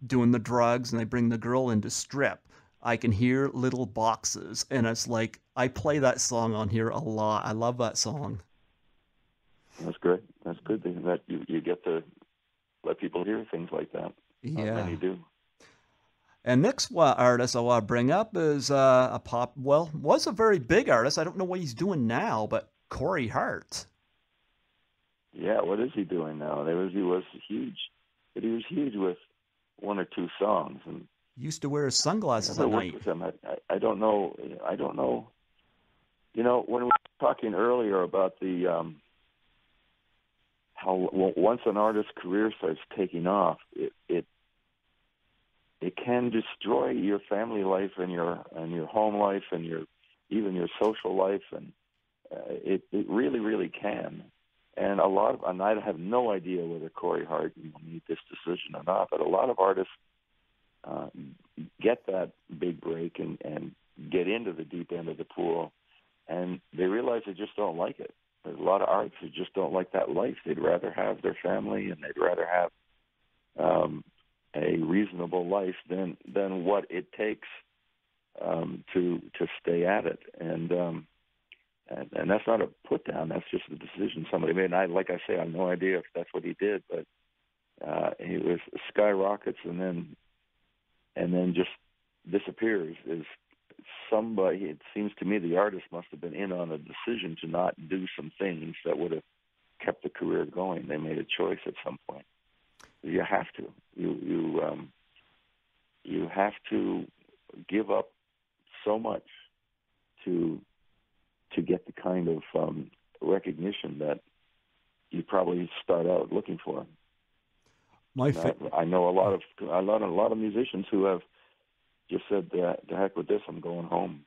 doing the drugs and they bring the girl in to strip. I can hear Little Boxes, and it's like I play that song on here a lot. I love that song. That's great. That's good that you get to let people hear things like that. Yeah. Not many do. And next artist I want to bring up is a pop, well, was a very big artist. I don't know what he's doing now, but Corey Hart. Yeah, what is he doing now? He was huge, but he was huge with one or two songs. And he used to wear his sunglasses at night. With him. I don't know. I don't know. You know, when we were talking earlier about the how once an artist's career starts taking off, it can destroy your family life and your home life and even your social life, and it really can. And I have no idea whether Corey Hart made this decision or not, but a lot of artists get that big break and get into the deep end of the pool, and they realize they just don't like it. There's a lot of artists who just don't like that life. They'd rather have their family, and they'd rather have a reasonable life than what it takes to stay at it. And that's not a put down. That's just a decision somebody made. And like I say, I have no idea if that's what he did, but he was skyrockets and then just disappears. Is somebody? It seems to me the artist must have been in on a decision to not do some things that would have kept the career going. They made a choice at some point. You have to. You have to give up so much to get the kind of recognition that you probably start out looking for. I know a lot of musicians who have just said, "The heck with this, I'm going home,"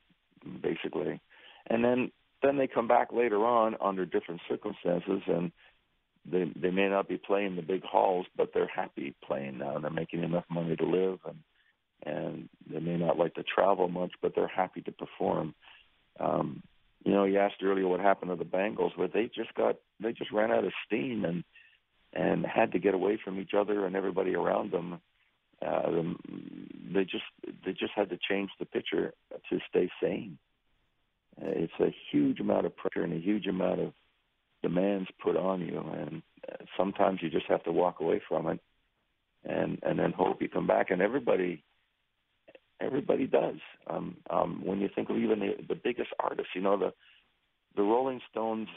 basically, and then they come back later on under different circumstances, and they may not be playing the big halls, but they're happy playing now, and they're making enough money to live, and they may not like to travel much, but they're happy to perform. You asked earlier what happened to the Bangles, but they just ran out of steam and had to get away from each other and everybody around them. They just had to change the picture to stay sane. It's a huge amount of pressure and a huge amount of demands put on you, and sometimes you just have to walk away from it and then hope you come back. And everybody does. When you think of even the biggest artists, the Rolling Stones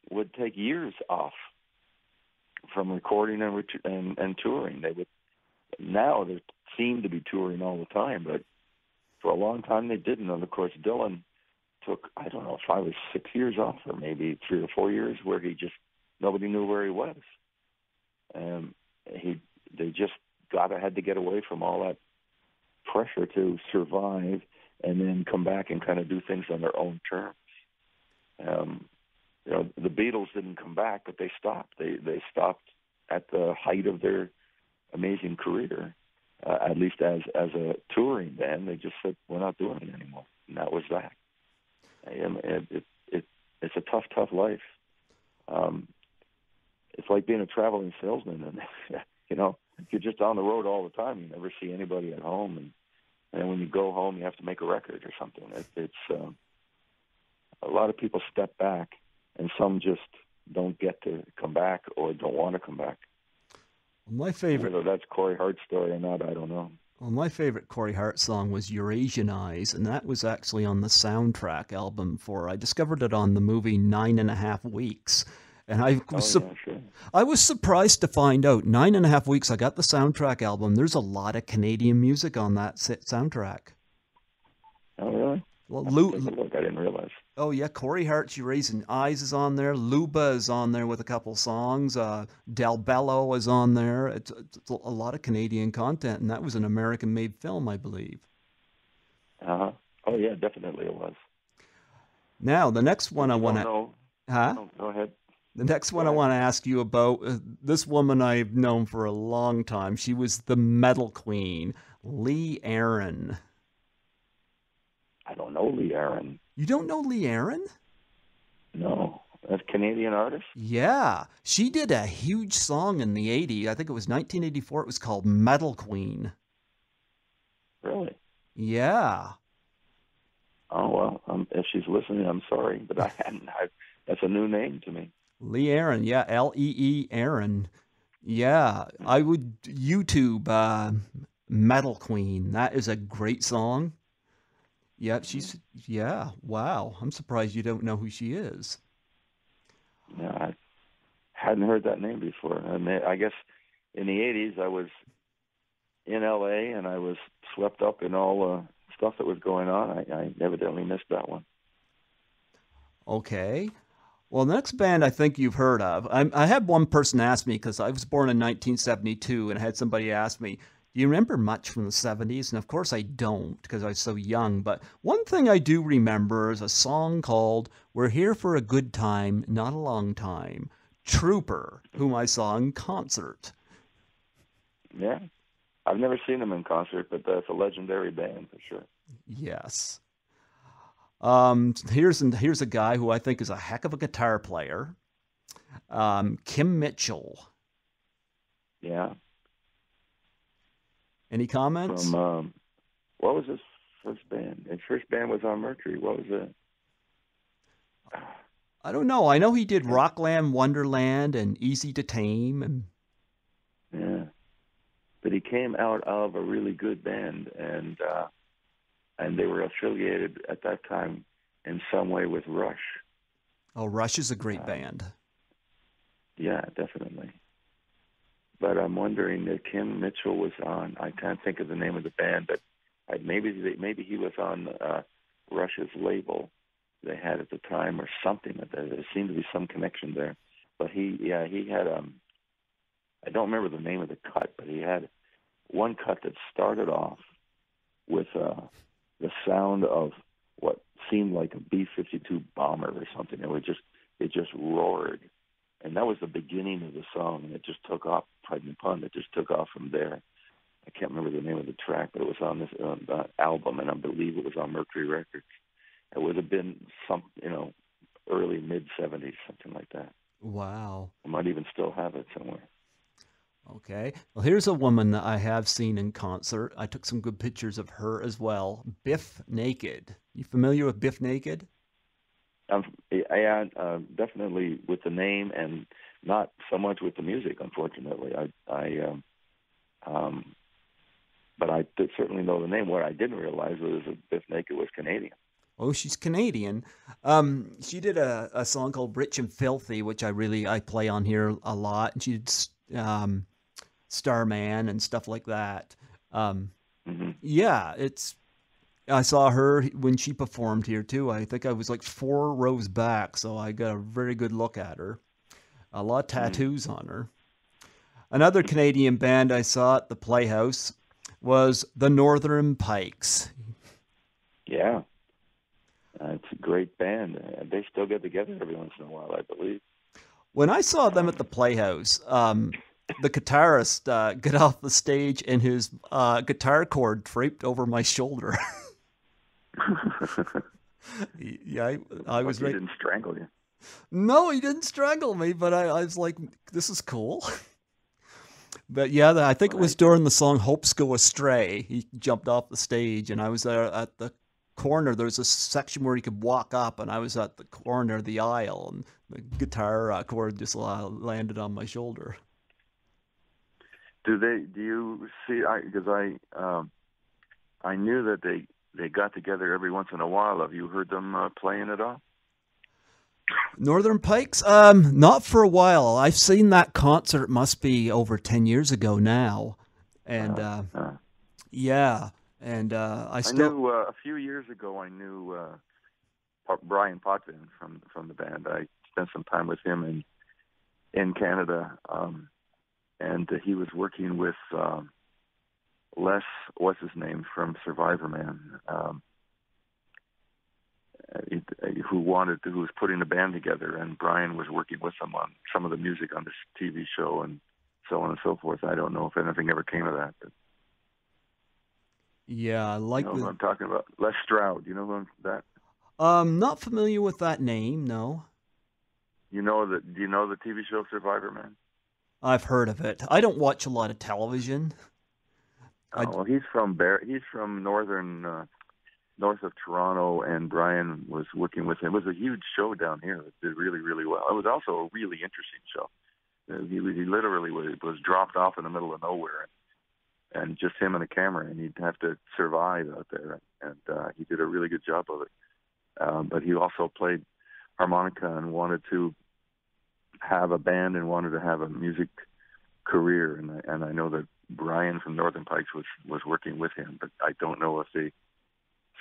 would take years off from recording and touring. Now they seem to be touring all the time, but for a long time they didn't. And of course, Dylan took, I don't know, 5 or 6 years off, or maybe 3 or 4 years, where nobody knew where he was. They just had to get away from all that pressure to survive, and then come back and kind of do things on their own terms. The Beatles didn't come back, but they stopped. They stopped at the height of their amazing career, at least as a touring band. They just said, "We're not doing it anymore," and that was that. It's a tough life. It's like being a traveling salesman, and if you're just on the road all the time, you never see anybody at home, and when you go home, you have to make a record or something. It's a lot of people step back, and some just don't get to come back or don't want to come back. My favorite, whether that's Corey Hart's story or not, I don't know. Well, my favorite Corey Hart song was Eurasian Eyes, and that was actually on the soundtrack album I discovered it on the movie 9.5 Weeks. And I was surprised to find out 9.5 Weeks. I got the soundtrack album. There's a lot of Canadian music on that soundtrack. Oh, really? Well, look, I didn't realize. Oh, yeah. Corey Hart's Eurasian Eyes is on there. Luba is on there with a couple songs. Del Bello is on there. It's a lot of Canadian content, and that was an American-made film, I believe. Uh-huh. Oh, yeah, definitely it was. Now, the next one I want to... Huh? Oh, go ahead. The next one I want to ask you about, this woman I've known for a long time. She was the metal queen, Lee Aaron. I don't know Lee Aaron. You don't know Lee Aaron? No. a Canadian artist? Yeah, she did a huge song in the 80s. I think it was 1984. It was called Metal Queen. Really? Yeah. Oh, well, if she's listening, I'm sorry, but I hadn't. That's a new name to me. Lee Aaron. Yeah, Lee Aaron. Yeah, I would YouTube Metal Queen. That is a great song. Yeah, yeah, wow. I'm surprised you don't know who she is. No, I hadn't heard that name before. I guess in the 80s, I was in L.A., and I was swept up in all the stuff that was going on. I evidently missed that one. Okay. Well, the next band I think you've heard of. I had one person ask me, because I was born in 1972, and I had somebody ask me, do you remember much from the 70s? And of course I don't, because I was so young. But one thing I do remember is a song called We're Here for a Good Time, Not a Long Time. Trooper, whom I saw in concert. Yeah. I've never seen them in concert, but that's a legendary band for sure. Yes. Here's a guy who I think is a heck of a guitar player. Kim Mitchell. Yeah. Any comments? From what was his first band? His first band was on Mercury. What was it? I don't know. I know he did Rockland Wonderland and Easy to Tame, and yeah. But he came out of a really good band, and they were affiliated at that time in some way with Rush. Oh, Rush is a great band. Yeah, definitely. But I'm wondering if Kim Mitchell was on. I can't think of the name of the band, but maybe he was on Rush's label they had at the time or something. There seemed to be some connection there. But he had I don't remember the name of the cut, but he had one cut that started off with the sound of what seemed like a B-52 bomber or something. It just roared, and that was the beginning of the song. And it just took off. Pardon the pun. It just took off from there. I can't remember the name of the track, but it was on this album, and I believe it was on Mercury Records. It would have been some, early mid-'70s, something like that. Wow. I might even still have it somewhere. Okay. Well, here's a woman that I have seen in concert. I took some good pictures of her as well. Biff Naked. You familiar with Biff Naked? Definitely with the name, and not so much with the music, unfortunately. But I did certainly know the name. What I didn't realize was that Biff Naked was Canadian. Oh, she's Canadian. She did a song called Rich and Filthy, which I play on here a lot. And she did Starman and stuff like that. Yeah, I saw her when she performed here too. I think I was like 4 rows back, so I got a very good look at her. A lot of tattoos on her. Another Canadian band I saw at the Playhouse was the Northern Pikes. Yeah. It's a great band. They still get together every once in a while, I believe. When I saw them at the Playhouse, the guitarist got off the stage and his guitar cord draped over my shoulder. Yeah, I was right. He didn't strangle you. No, he didn't strangle me, but I was like, this is cool. But yeah, I think it was during the song Hopes Go Astray. He jumped off the stage, and I was there at the corner. There was a section where he could walk up, and I was at the corner of the aisle, and the guitar cord just landed on my shoulder. Do you see? Because I knew that they got together every once in a while. Have you heard them playing at all? Northern Pikes? Not for a while. I've seen that concert, must be over 10 years ago now. And yeah, and I knew a few years ago. I knew Brian Potvin from the band. I spent some time with him in Canada, and he was working with Les. What's his name from Survivor Man? Who was putting a band together, and Brian was working with them on some of the music on this TV show and so on and so forth. I don't know if anything ever came of that. But, yeah, I like who I'm talking about. Les Stroud, you know that? Not familiar with that name, no. You know that? Do you know the TV show Survivor Man? I've heard of it. I don't watch a lot of television. Oh, well, he's from north of Toronto, and Brian was working with him. It was a huge show down here. It did really, really well. It was also a really interesting show. He literally was dropped off in the middle of nowhere, and just him and a camera, and he'd have to survive out there. And he did a really good job of it. But he also played harmonica and wanted to have a band and wanted to have a music career. And I know that Brian from Northern Pikes was working with him, but I don't know if they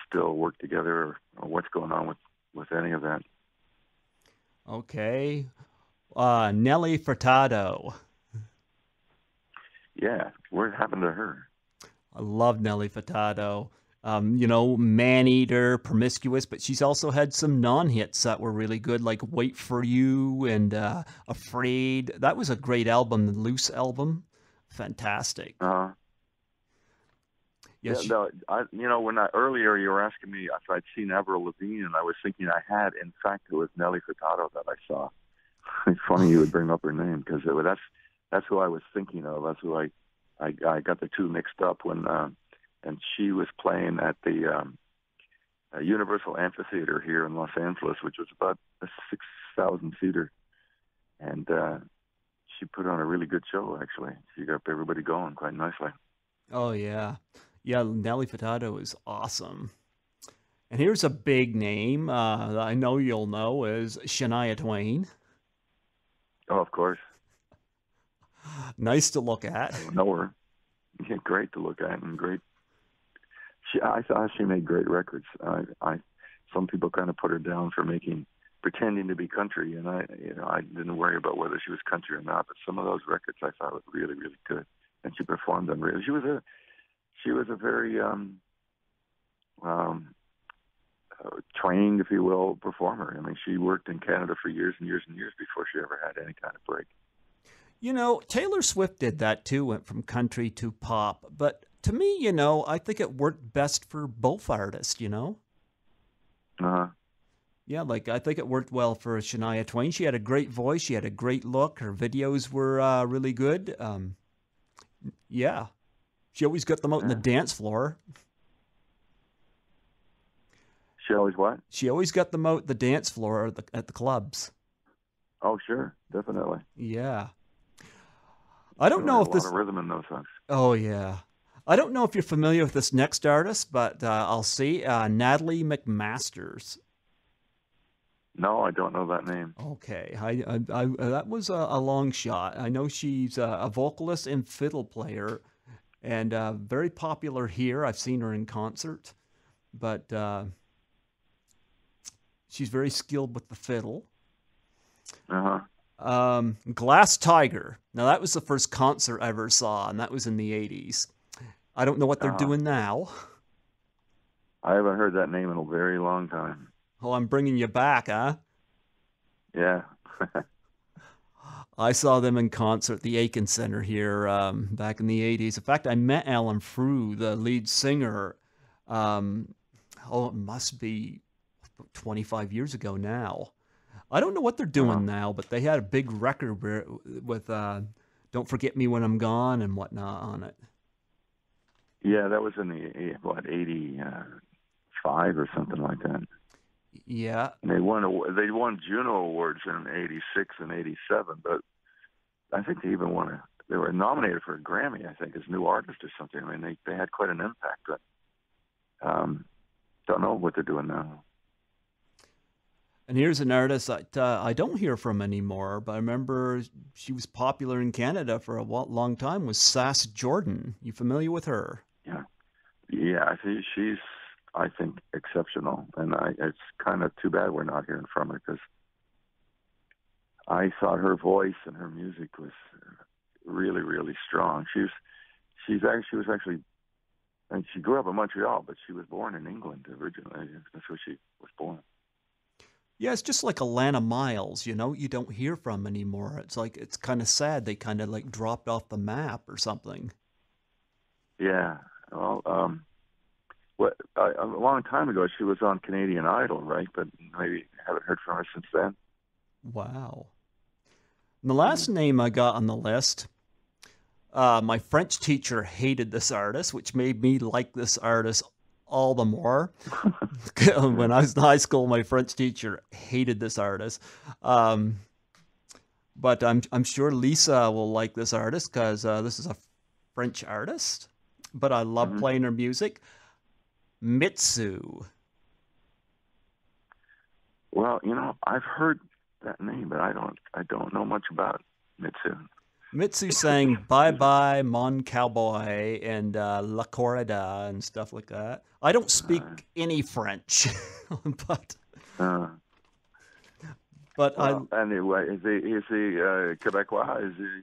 still work together or what's going on with any of that. Okay. Nelly Furtado. Yeah, what happened to her? I love Nelly Furtado. Man-eater, promiscuous, but she's also had some non-hits that were really good, like Wait For You and Afraid. That was a great album, the Loose album. Fantastic. Yes, earlier you were asking me if I'd seen Avril Lavigne, and I was thinking I had. In fact, it was Nelly Furtado that I saw. It's funny you would bring up her name, because that's who I was thinking of. That's who I got the two mixed up when, and she was playing at the Universal Amphitheater here in Los Angeles, which was about a 6,000-seater, and she put on a really good show. Actually, she got everybody going quite nicely. Oh yeah, Nelly Furtado is awesome. And here's a big name that I know you'll know is Shania Twain. Oh, of course. Nice to look at. I know her. Yeah, great to look at, and great. I thought she made great records. Some people kind of put her down for pretending to be country, and I didn't worry about whether she was country or not. But some of those records I thought were really, really good, and she performed them really. She was a very trained, if you will, performer. I mean, she worked in Canada for years and years and years before she ever had any kind of break. Taylor Swift did that too, went from country to pop. But to me, I think it worked best for both artists, Uh-huh. Yeah, I think it worked well for Shania Twain. She had a great voice. She had a great look. Her videos were really good. Yeah. She always got them out on the dance floor. She always what? She always got them out the dance floor at the clubs. Oh, sure. Definitely. Yeah. I don't know if this... a lot of rhythm in those songs. Oh, yeah. I don't know if you're familiar with this next artist, but I'll see. Natalie McMasters. No, I don't know that name. Okay. I that was a long shot. I know she's a vocalist and fiddle player, and very popular here. I've seen her in concert, but she's very skilled with the fiddle. Uh-huh. Glass Tiger. Now, that was the first concert I ever saw, and that was in the 80s. I don't know what they're doing now. I haven't heard that name in a very long time. Oh, I'm bringing you back, huh? Yeah. I saw them in concert at the Aiken Center here back in the 80s. In fact, I met Alan Frew, the lead singer. It must be 25 years ago now. I don't know what they're doing now, but they had a big record with Don't Forget Me When I'm Gone and whatnot on it. Yeah, that was in the, 85 or something like that. Yeah. And they won Juno Awards in 86 and 87, but I think they even they were nominated for a Grammy, I think, as new artist or something. I mean, they had quite an impact, but don't know what they're doing now. And here's an artist that I don't hear from anymore, but I remember she was popular in Canada for a long time, was Sass Jordan. You familiar with her? Yeah, she's, I think, exceptional. And it's kind of too bad we're not hearing from her, because I thought her voice and her music was really, really strong. She was actually, and she grew up in Montreal, but she was born in England originally. That's where she was born. Yeah, it's just like Alana Miles, you don't hear from anymore. It's kind of sad. They kind of dropped off the map or something. Yeah. Well, a long time ago, she was on Canadian Idol, right? But maybe haven't heard from her since then. Wow. And the last name I got on the list, my French teacher hated this artist, which made me like this artist all the more. When I was in high school, my French teacher hated this artist. But I'm sure Lisa will like this artist because this is a French artist. But I love playing her music. Mitsu. Well, I've heard that name, but I don't know much about Mitsu. Mitsu sang Bye Bye Mon Cowboy and La Corrida and stuff like that. I don't speak any French, but well, anyway, is he Quebecois?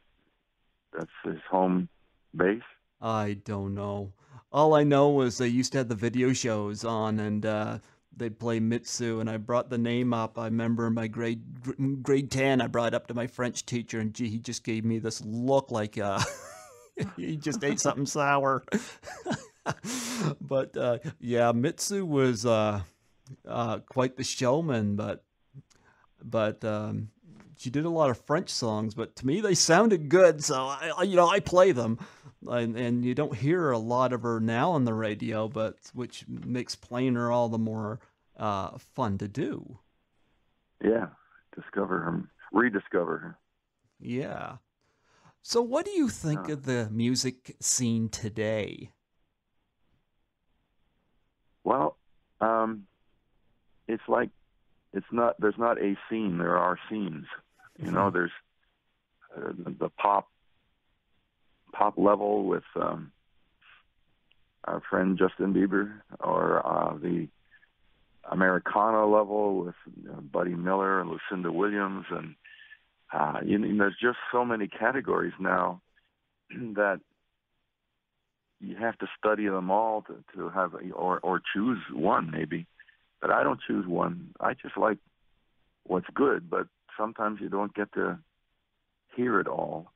That's his home base? I don't know. All I know was they used to have the video shows on, and they'd play Mitsu, and I brought the name up. I remember in my grade 10, I brought it up to my French teacher, and he just gave me this look like he just ate something sour. But yeah, Mitsu was quite the showman, but she did a lot of French songs, but to me they sounded good, so I play them. And you don't hear a lot of her now on the radio, but which makes playing her all the more fun to do. Yeah, rediscover her. Yeah. So what do you think of the music scene today? Well, it's like there's not a scene, there are scenes. There's the pop level with our friend Justin Bieber, or the Americana level with Buddy Miller and Lucinda Williams, and there's just so many categories now that you have to study them all to have or choose one maybe. But I don't choose one. I just like what's good, but sometimes you don't get to hear it all.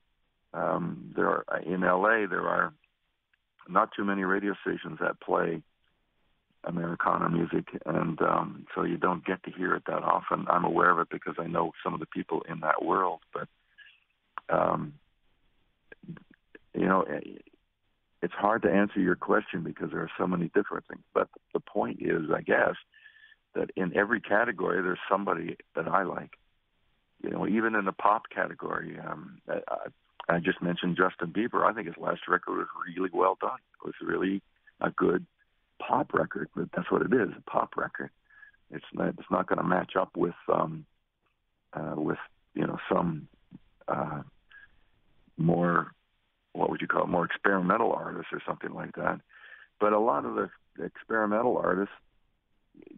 In LA, there are not too many radio stations that play Americana music, and so you don't get to hear it that often. I'm aware of it because I know some of the people in that world, but it's hard to answer your question because there are so many different things. But the point is, I guess, that in every category there's somebody that I like. Even in the pop category, I just mentioned Justin Bieber. I think his last record was really well done. It was really a good pop record, but that's what it is, a pop record. It's not going to match up with some more, what would you call it, more experimental artists or something like that. But a lot of the experimental artists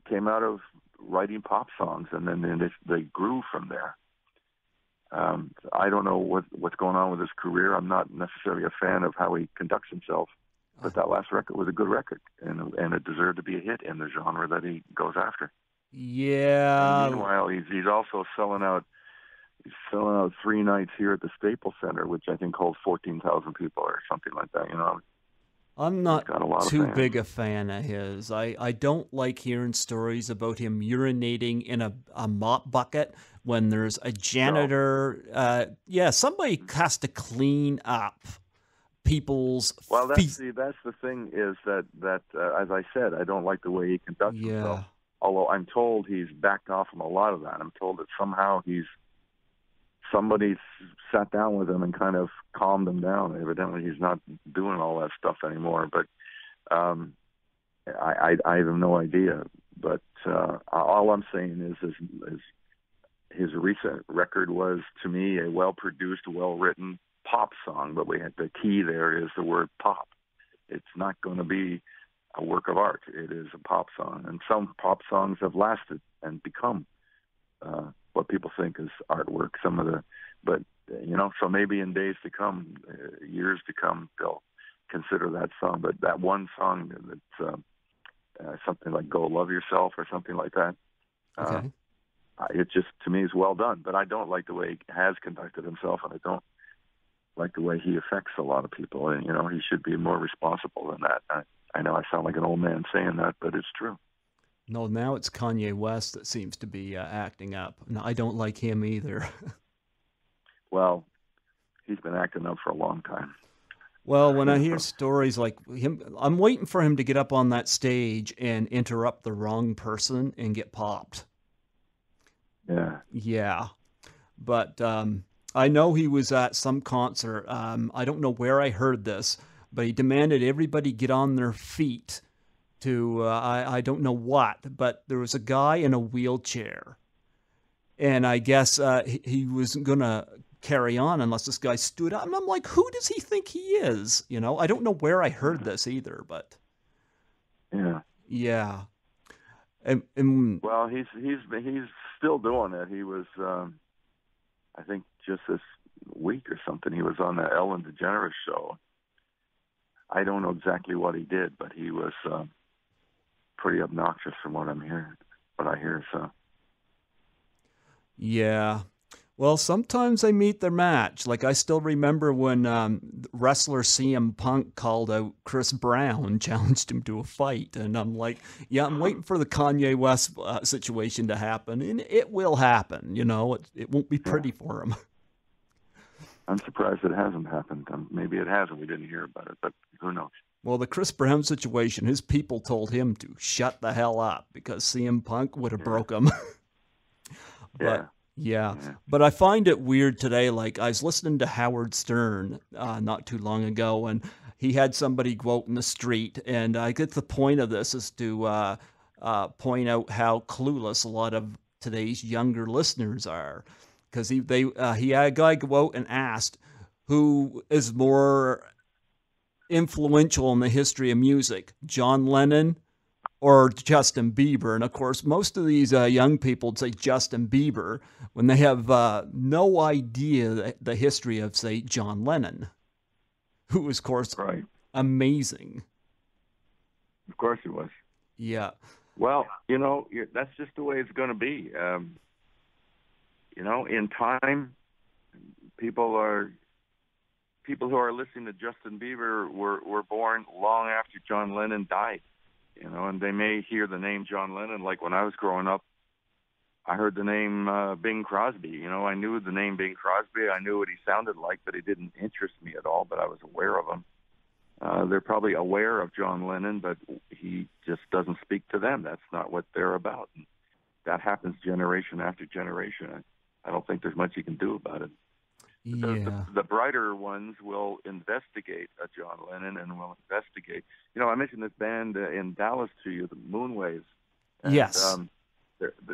came out of writing pop songs, and then they grew from there. I don't know what's going on with his career. I'm not necessarily a fan of how he conducts himself, but that last record was a good record, and it deserved to be a hit in the genre that he goes after. Yeah. And meanwhile, he's also selling out 3 nights here at the Staples Center, which I think holds 14,000 people or something like that. I'm not too big a fan of his. I don't like hearing stories about him urinating in a mop bucket when there's a janitor. No. Somebody has to clean up people's that's the thing is that as I said, I don't like the way he conducts himself. Although I'm told he's backed off from a lot of that. I'm told that somehow somebody sat down with him and kind of calmed him down. Evidently, he's not doing all that stuff anymore. But I have no idea. But all I'm saying is his recent record was, to me, a well-produced, well-written pop song. But the key there is the word pop. It's not going to be a work of art. It is a pop song. And some pop songs have lasted and become what people think is artwork. So maybe in days to come, years to come, they'll consider that song. But that one song that's something like "Go Love Yourself" or something like that. Okay. It just, to me, is well done. But I don't like the way he has conducted himself, and I don't like the way he affects a lot of people. And he should be more responsible than that. I know I sound like an old man saying that, but it's true. No, now it's Kanye West that seems to be acting up. No, I don't like him either. Well, he's been acting up for a long time. Well, when I hear stories like him, I'm waiting for him to get up on that stage and interrupt the wrong person and get popped. Yeah. Yeah. But I know he was at some concert. I don't know where I heard this, but he demanded everybody get on their feet to, I don't know what, but there was a guy in a wheelchair. And I guess he wasn't going to carry on unless this guy stood up. And I'm like, who does he think he is? You know, I don't know where I heard this either, but Yeah. yeah. Well, he's still doing it. He was, I think, just this week or something, he was on the Ellen DeGeneres show. I don't know exactly what he did, but he was pretty obnoxious from what I'm hearing. What I hear, so. Yeah. Well, sometimes they meet their match. Like, I still remember when wrestler CM Punk called out Chris Brown, challenged him to a fight. And I'm like, yeah, I'm waiting for the Kanye West situation to happen. And it will happen, you know. It won't be pretty for him. I'm surprised it hasn't happened. Maybe it hasn't. We didn't hear about it, but who knows? Well, the Chris Brown situation, his people told him to shut the hell up because CM Punk would have broke him. But yeah, but I find it weird today. Like, I was listening to Howard Stern not too long ago, and he had somebody go out in the street, and I get the point of this is to point out how clueless a lot of today's younger listeners are, because he had a guy go out and asked who is more influential in the history of music, John Lennon or Justin Bieber. And of course, most of these young people would say Justin Bieber when they have no idea the history of, say, John Lennon, who was, of course, amazing. Of course he was. Yeah. Well, you know, that's just the way it's going to be. You know, in time, people who are listening to Justin Bieber were born long after John Lennon died. You know, and they may hear the name John Lennon. Like when I was growing up, I heard the name Bing Crosby. You know, I knew the name Bing Crosby. I knew what he sounded like, but it didn't interest me at all. But I was aware of him. They're probably aware of John Lennon, but he just doesn't speak to them. That's not what they're about. And that happens generation after generation. I don't think there's much you can do about it. Yeah. The brighter ones will investigate John Lennon and will investigate. You know, I mentioned this band in Dallas to you, the Moonways. And, yes.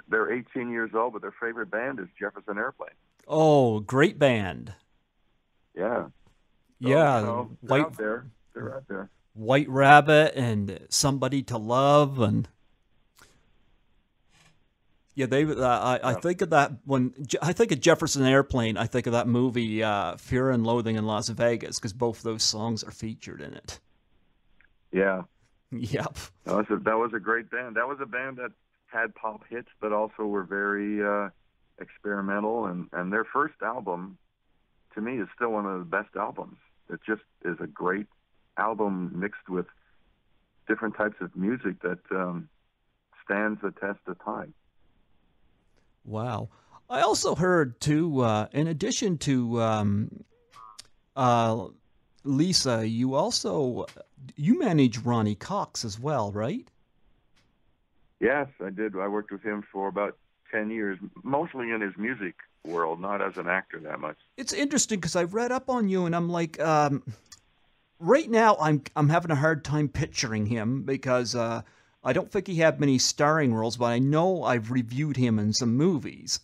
They're 18 years old, but their favorite band is Jefferson Airplane. Oh, great band. Yeah. So, yeah. You know, they're out there. They're out there. White Rabbit and Somebody to Love and... Yeah, I think of that when I think of Jefferson Airplane. I think of that movie Fear and Loathing in Las Vegas because both those songs are featured in it. Yeah. Yep. That was a great band. That was a band that had pop hits, but also were very experimental. And their first album, to me, is still one of the best albums. It just is a great album mixed with different types of music that stands the test of time. Wow. I also heard, too, in addition to Lisa, you manage Ronnie Cox as well, right? Yes, I did. I worked with him for about 10 years, mostly in his music world, not as an actor that much. It's interesting because I read up on you, and I'm like, right now I'm having a hard time picturing him because I don't think he had many starring roles, but I know I've reviewed him in some movies,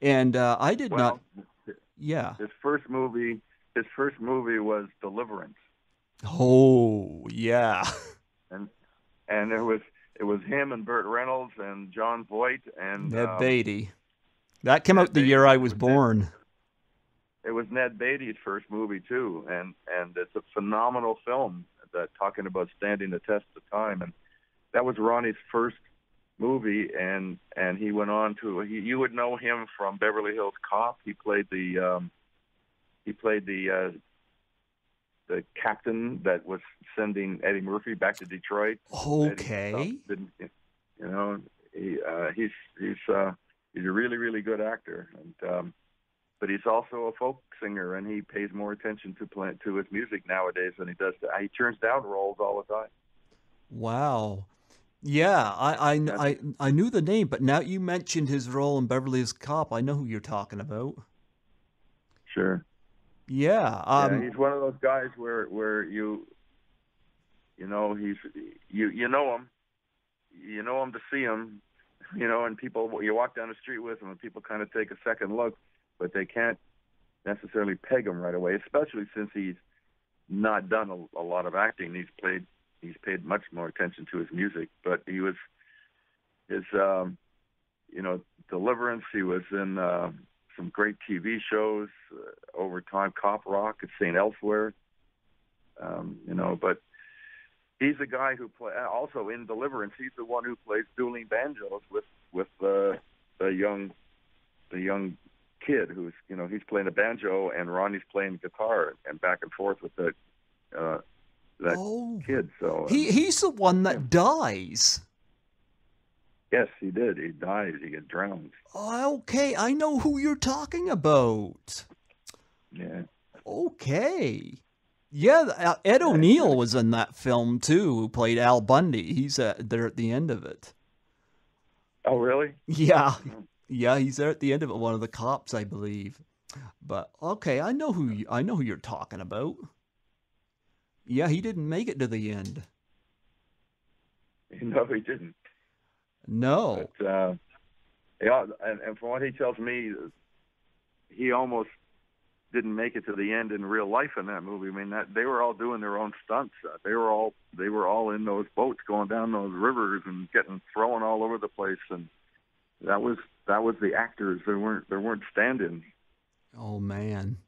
and I did not. Yeah. His first movie was Deliverance. Oh, yeah. And it was him and Burt Reynolds and John Voight and Ned Beatty. That came out the year I was born. It was Ned Beatty's first movie too, and it's a phenomenal film that talking about standing the test of time. And that was Ronnie's first movie, and he went on to you would know him from Beverly Hills Cop. He played the captain that was sending Eddie Murphy back to Detroit. Okay. You know, he's a really, really good actor, and but he's also a folk singer, and he pays more attention to his music nowadays than he does he turns down roles all the time. Wow. Yeah, I knew the name, but now you mentioned his role in Beverly Hills Cop. I know who you're talking about. Sure. Yeah. Yeah, he's one of those guys where you know you know him to see him, and people, you walk down the street with him and people kind of take a second look, but they can't necessarily peg him right away, especially since he's not done a lot of acting. He's paid much more attention to his music, but his Deliverance. He was in some great TV shows over time, Cop Rock at St. Elsewhere, but he's a guy who also in Deliverance. He's the one who plays dueling banjos with the young kid who's he's playing a banjo and Ronnie's playing guitar, and back and forth with that kid. So he's the one that dies. Yes, he did. He died. He got drowned. Oh, okay, I know who you're talking about. Yeah. Okay. Yeah, Ed O'Neill was in that film too, who played Al Bundy. He's there at the end of it. Oh, really? Yeah. Yeah, he's there at the end of it, one of the cops, I believe. But okay, I know who you're talking about. Yeah, he didn't make it to the end. No, he didn't. No. But, yeah, and from what he tells me, he almost didn't make it to the end in real life in that movie. I mean, they were all doing their own stunts. They were all in those boats going down those rivers and getting thrown all over the place, and that was the actors. There weren't stand-ins. Oh man.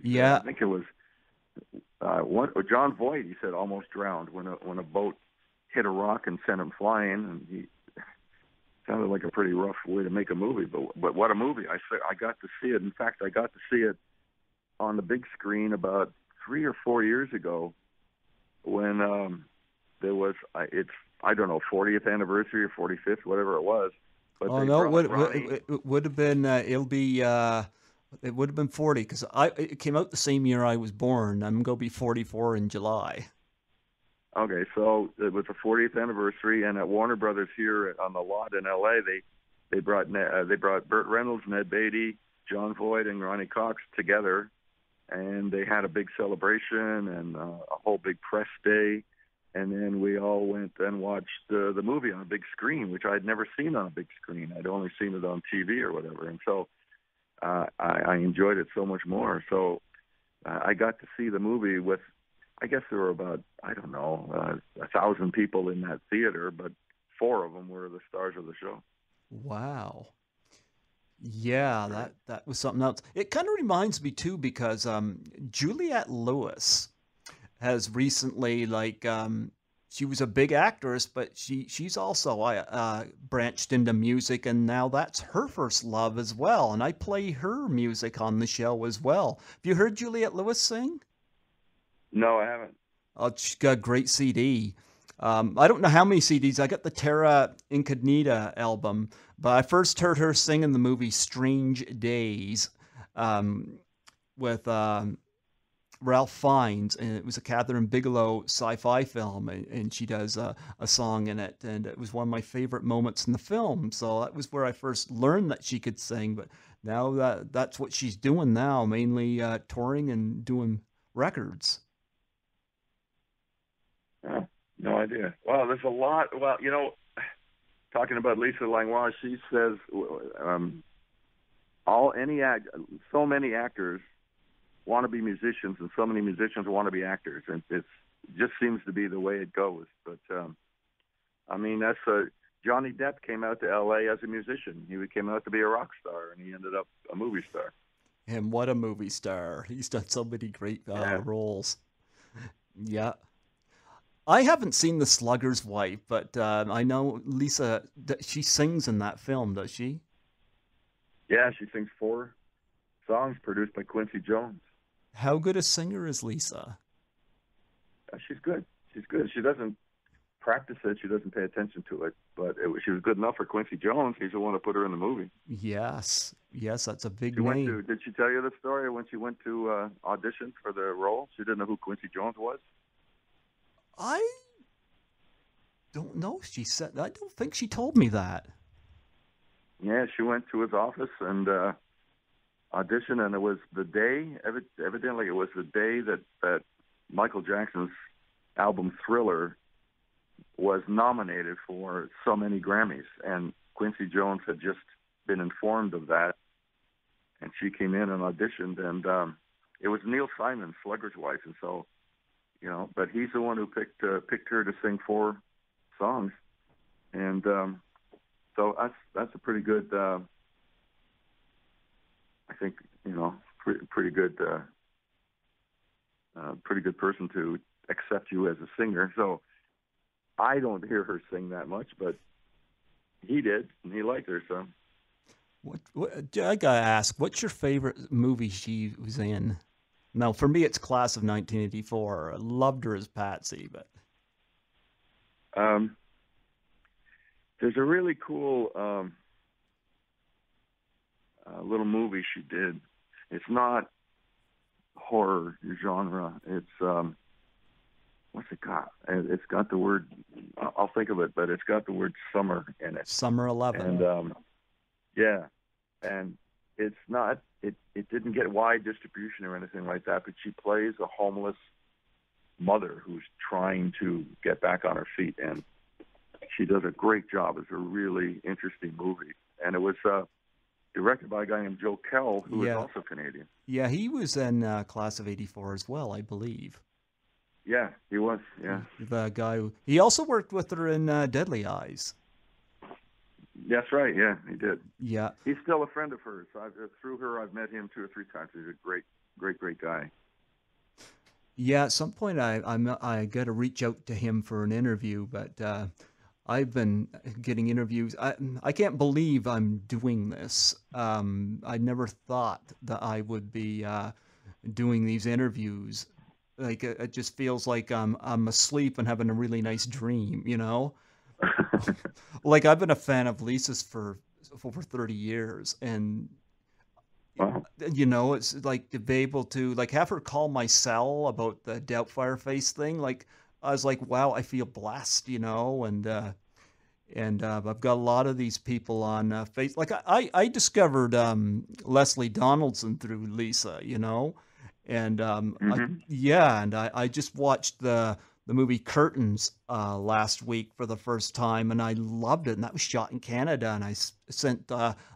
Yeah. I think it was John Voight. He said almost drowned when a boat hit a rock and sent him flying, and he sounded like a pretty rough way to make a movie. But what a movie! I got to see it. In fact, I got to see it on the big screen about 3 or 4 years ago when there was I don't know, 40th anniversary or 45th, whatever it was. But it would have been it would have been 40 because it came out the same year I was born. I'm going to be 44 in July. Okay, so it was the 40th anniversary, and at Warner Brothers here on the lot in L.A., they brought Burt Reynolds, Ned Beatty, John Voight, and Ronnie Cox together, and they had a big celebration and a whole big press day, and then we all went and watched the movie on a big screen, which I'd never seen on a big screen. I'd only seen it on TV or whatever, and so I enjoyed it so much more. So I got to see the movie with, I guess there were about, 1,000 people in that theater, but 4 of them were the stars of the show. Wow. Yeah, that was something else. It kind of reminds me too, because Juliette Lewis has recently, she was a big actress, but she's also branched into music, and now that's her first love as well. And I play her music on the show as well. Have you heard Juliette Lewis sing? No, I haven't. Oh, she's got a great CD. I don't know how many CDs. I got the Terra Incognita album, but I first heard her sing in the movie Strange Days with Ralph Fiennes, and it was a Catherine Bigelow sci-fi film, and she does a song in it, and it was one of my favorite moments in the film. So that was where I first learned that she could sing, but now that's what she's doing now, mainly touring and doing records. No idea. Well, there's a lot. Well, talking about Lisa Langlois, she says so many actors want to be musicians, and so many musicians want to be actors, and it just seems to be the way it goes. But that's Johnny Depp came out to L.A. as a musician. He came out to be a rock star, and he ended up a movie star. And what a movie star! He's done so many great roles. Yeah. I haven't seen The Slugger's Wife, but I know Lisa, she sings in that film, does she? Yeah, she sings 4 songs produced by Quincy Jones. How good a singer is Lisa? She's good. She doesn't practice it. She doesn't pay attention to it. But she was good enough for Quincy Jones. He's the one who put her in the movie. Yes, that's a big She name. went to. Did she tell you the story when she went to audition for the role? She didn't know who Quincy Jones was. I don't know. She said. I don't think she told me that. Yeah, she went to his office and auditioned, and it was the day. Evidently, it was the day that Michael Jackson's album Thriller was nominated for so many Grammys, and Quincy Jones had just been informed of that, and she came in and auditioned, and it was Neil Simon, Slugger's wife, and so, but he's the one who picked her to sing 4 songs, and so that's a pretty good, I think, pretty good person to accept you as a singer. So I don't hear her sing that much, but he did, and he liked her. So, I gotta ask, what's your favorite movie she was in? Now, for me, it's Class of 1984. I loved her as Patsy, but there's a really cool little movie she did. It's not horror genre. It's what's it got? It's got the word. I'll think of it, but it's got the word summer in it. Summer 11. And yeah, and it's not. It didn't get wide distribution or anything like that. But she plays a homeless mother who's trying to get back on her feet, and she does a great job. It's a really interesting movie, and it was directed by a guy named Joe Kell, who is also Canadian. Yeah, he was in Class of '84 as well, I believe. Yeah, he was. Yeah, the guy. He also worked with her in Deadly Eyes. That's right. Yeah, he did. Yeah, he's still a friend of hers. Through her, I've met him 2 or 3 times. He's a great guy. Yeah, at some point I got to reach out to him for an interview, but I've been getting interviews. I can't believe I'm doing this. I never thought that I would be doing these interviews. Like it just feels like I'm asleep and having a really nice dream, Like I've been a fan of Lisa's for over 30 years, and wow. It's like to be able to like have her call my cell about the Doubtfire Face thing. Like I was like, wow, I feel blessed, and I've got a lot of these people on face. Like I discovered Leslie Donaldson through Lisa, and I just watched the movie Curtains last week for the first time, and I loved it. And that was shot in Canada, and I sent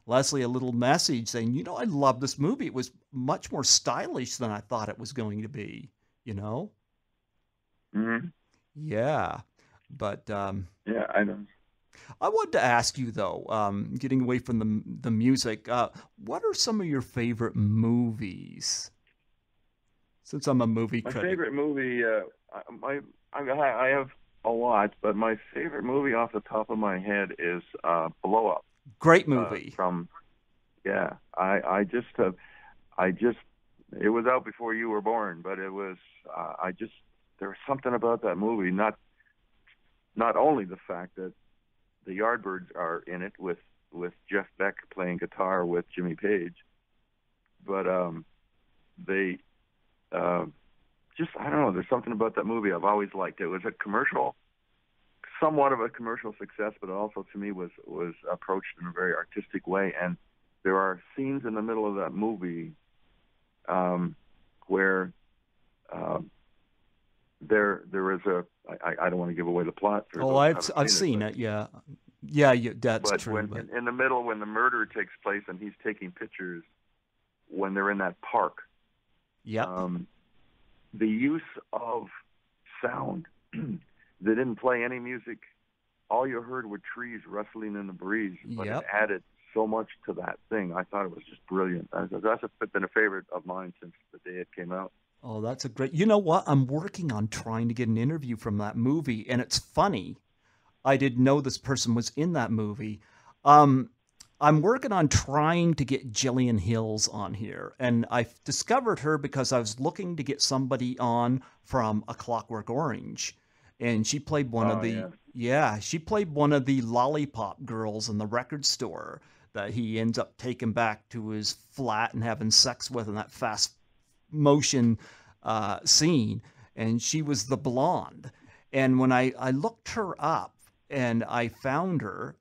Leslie a little message saying, I love this movie. It was much more stylish than I thought it was going to be, Mm-hmm. Yeah, but yeah, I know. I wanted to ask you though, getting away from the music, what are some of your favorite movies? Since I'm a movie critic. My favorite movie, I have a lot, but my favorite movie off the top of my head is Blow Up. Great movie. It was out before you were born, but it was, there was something about that movie, not only the fact that the Yardbirds are in it with Jeff Beck playing guitar with Jimmy Page, but I don't know, there's something about that movie I've always liked. It was somewhat of a commercial success, but it also to me was approached in a very artistic way. And there are scenes in the middle of that movie where there is I don't want to give away the plot. I've seen it. Yeah, that's true. But in the middle, when the murder takes place and he's taking pictures when they're in that park. Yeah. The use of sound, they didn't play any music. All you heard were trees rustling in the breeze, but it added so much to that thing. I thought it was just brilliant. That's been a favorite of mine since the day it came out. Oh, that's a great... You know what? I'm working on trying to get an interview from that movie, and it's funny. I didn't know this person was in that movie. I'm working on trying to get Jillian Hills on here, and I discovered her because I was looking to get somebody on from A Clockwork Orange, and she played one of Oh the yeah. she played one of the lollipop girls in the record store that he ends up taking back to his flat and having sex with in that fast motion scene. And she was the blonde. And when I looked her up and I found her,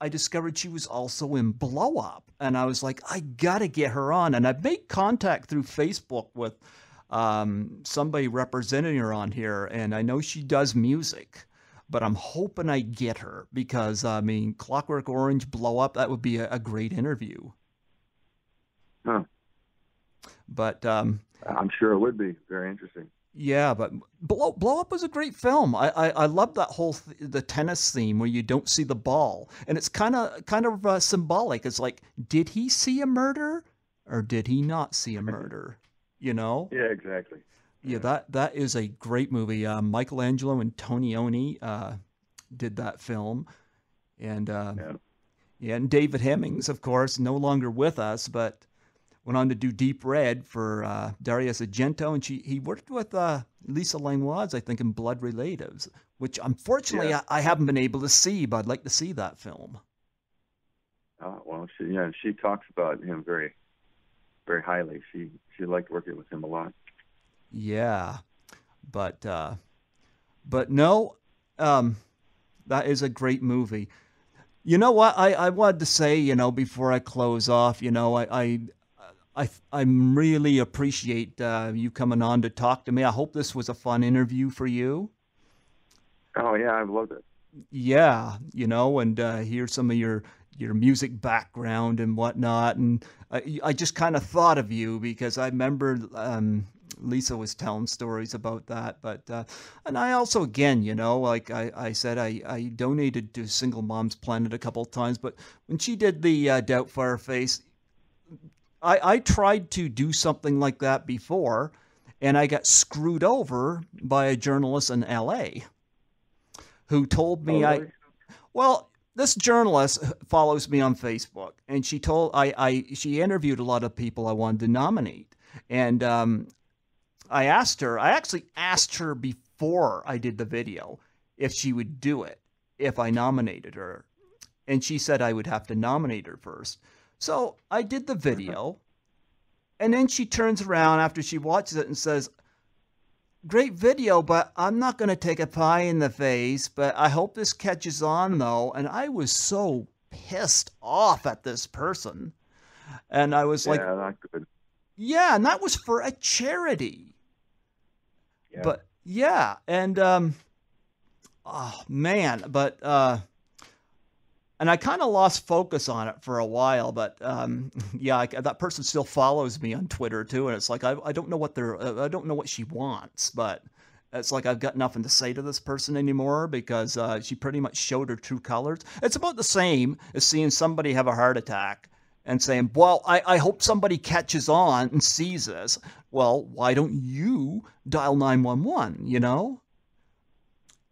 I discovered she was also in Blow Up. And I was like, I got to get her on. And I've made contact through Facebook with somebody representing her on here. And I know she does music, but I'm hoping I get her because, I mean, Clockwork Orange, Blow Up, that would be a great interview. Huh. But I'm sure it would be very interesting. yeah, but Blow Up was a great film. I love that whole the tennis theme where you don't see the ball, and it's kind of symbolic. It's like, did he see a murder or did he not see a murder? You know? Yeah, exactly. Yeah, that is a great movie. Michelangelo and Antonioni did that film, and yeah, and David Hemmings, of course, no longer with us, but went on to do Deep Red for Dario Argento, and he worked with Lisa Langlois, I think, in Blood Relatives, which unfortunately I haven't been able to see, but I'd like to see that film. Well, she talks about him very, very highly. She liked working with him a lot. Yeah, but no, that is a great movie. You know what? I wanted to say, you know, before I close off, you know, I really appreciate you coming on to talk to me. I hope this was a fun interview for you. Oh yeah, I loved it. Yeah, you know, and hear some of your music background and whatnot. And I just kind of thought of you because I remember Lisa was telling stories about that. But and I also, again, you know, like I said, I donated to Single Moms Planet a couple of times. But when she did the Doubtfire Face, I tried to do something like that before, and I got screwed over by a journalist in L.A. who told me really? Well, this journalist follows me on Facebook, and she told she interviewed a lot of people I wanted to nominate, and I actually asked her before I did the video if she would do it if I nominated her, and she said I would have to nominate her first. So I did the video, and then she turns around after she watches it and says, "Great video, but I'm not going to take a pie in the face, but I hope this catches on, though." And I was so pissed off at this person. And I was like, not good. Yeah, and that was for a charity. Yeah. But, yeah, and, oh, man, but, and I kind of lost focus on it for a while, but yeah, that person still follows me on Twitter too, and it's like I don't know what I don't know what she wants, but it's like I've got nothing to say to this person anymore because she pretty much showed her true colors. It's about the same as seeing somebody have a heart attack and saying, "Well, I hope somebody catches on and sees this." Well, why don't you dial 911? You know,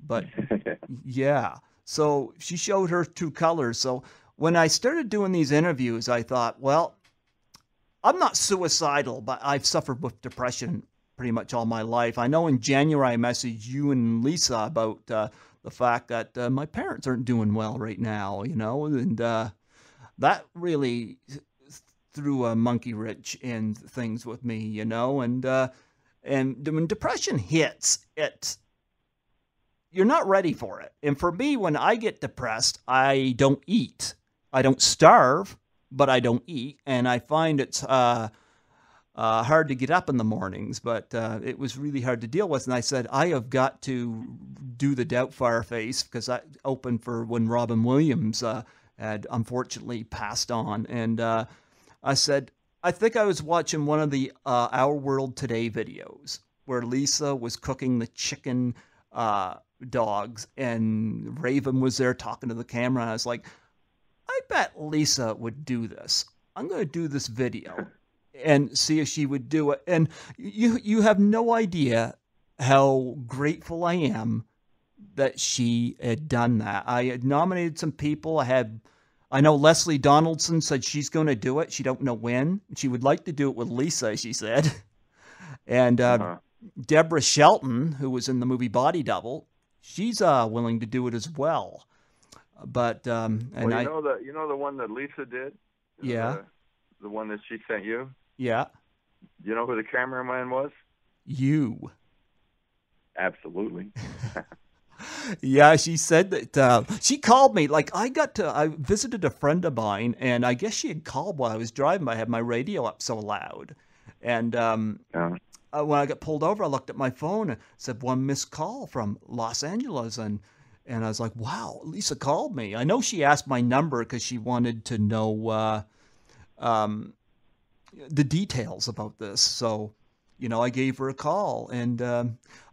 but yeah. So she showed her true colors. So when I started doing these interviews, I thought, well, I'm not suicidal, but I've suffered with depression pretty much all my life. I know in January I messaged you and Lisa about the fact that my parents aren't doing well right now, you know, and that really threw a monkey wrench in things with me, you know, and when depression hits, you're not ready for it. And for me, when I get depressed, I don't eat. I don't starve, but I don't eat. And I find it's hard to get up in the mornings, but it was really hard to deal with. And I said, I have got to do the Doubtfire Face because I opened for when Robin Williams had unfortunately passed on. And I said, I think I was watching one of the Our World Today videos where Lisa was cooking the chicken dogs and Raven was there talking to the camera, and I was like, I bet Lisa would do this. I'm going to do this video and see if she would do it. And you have no idea how grateful I am that she had done that. I had nominated some people. I know Leslie Donaldson said she's going to do it. She don't know when. She would like to do it with Lisa, she said. And Deborah Shelton, who was in the movie Body Double, she's willing to do it as well. But and you know the one that Lisa did, yeah, the one that she sent you. yeah, You know who the cameraman was? you. Absolutely. Yeah, she said that she called me. Like I visited a friend of mine, and I guess she had called while I was driving. I had my radio up so loud, and Yeah. when I got pulled over, I looked at my phone and said one missed call from Los Angeles, and I was like, wow, Lisa called me. I know she asked my number because she wanted to know the details about this. So, I gave her a call, and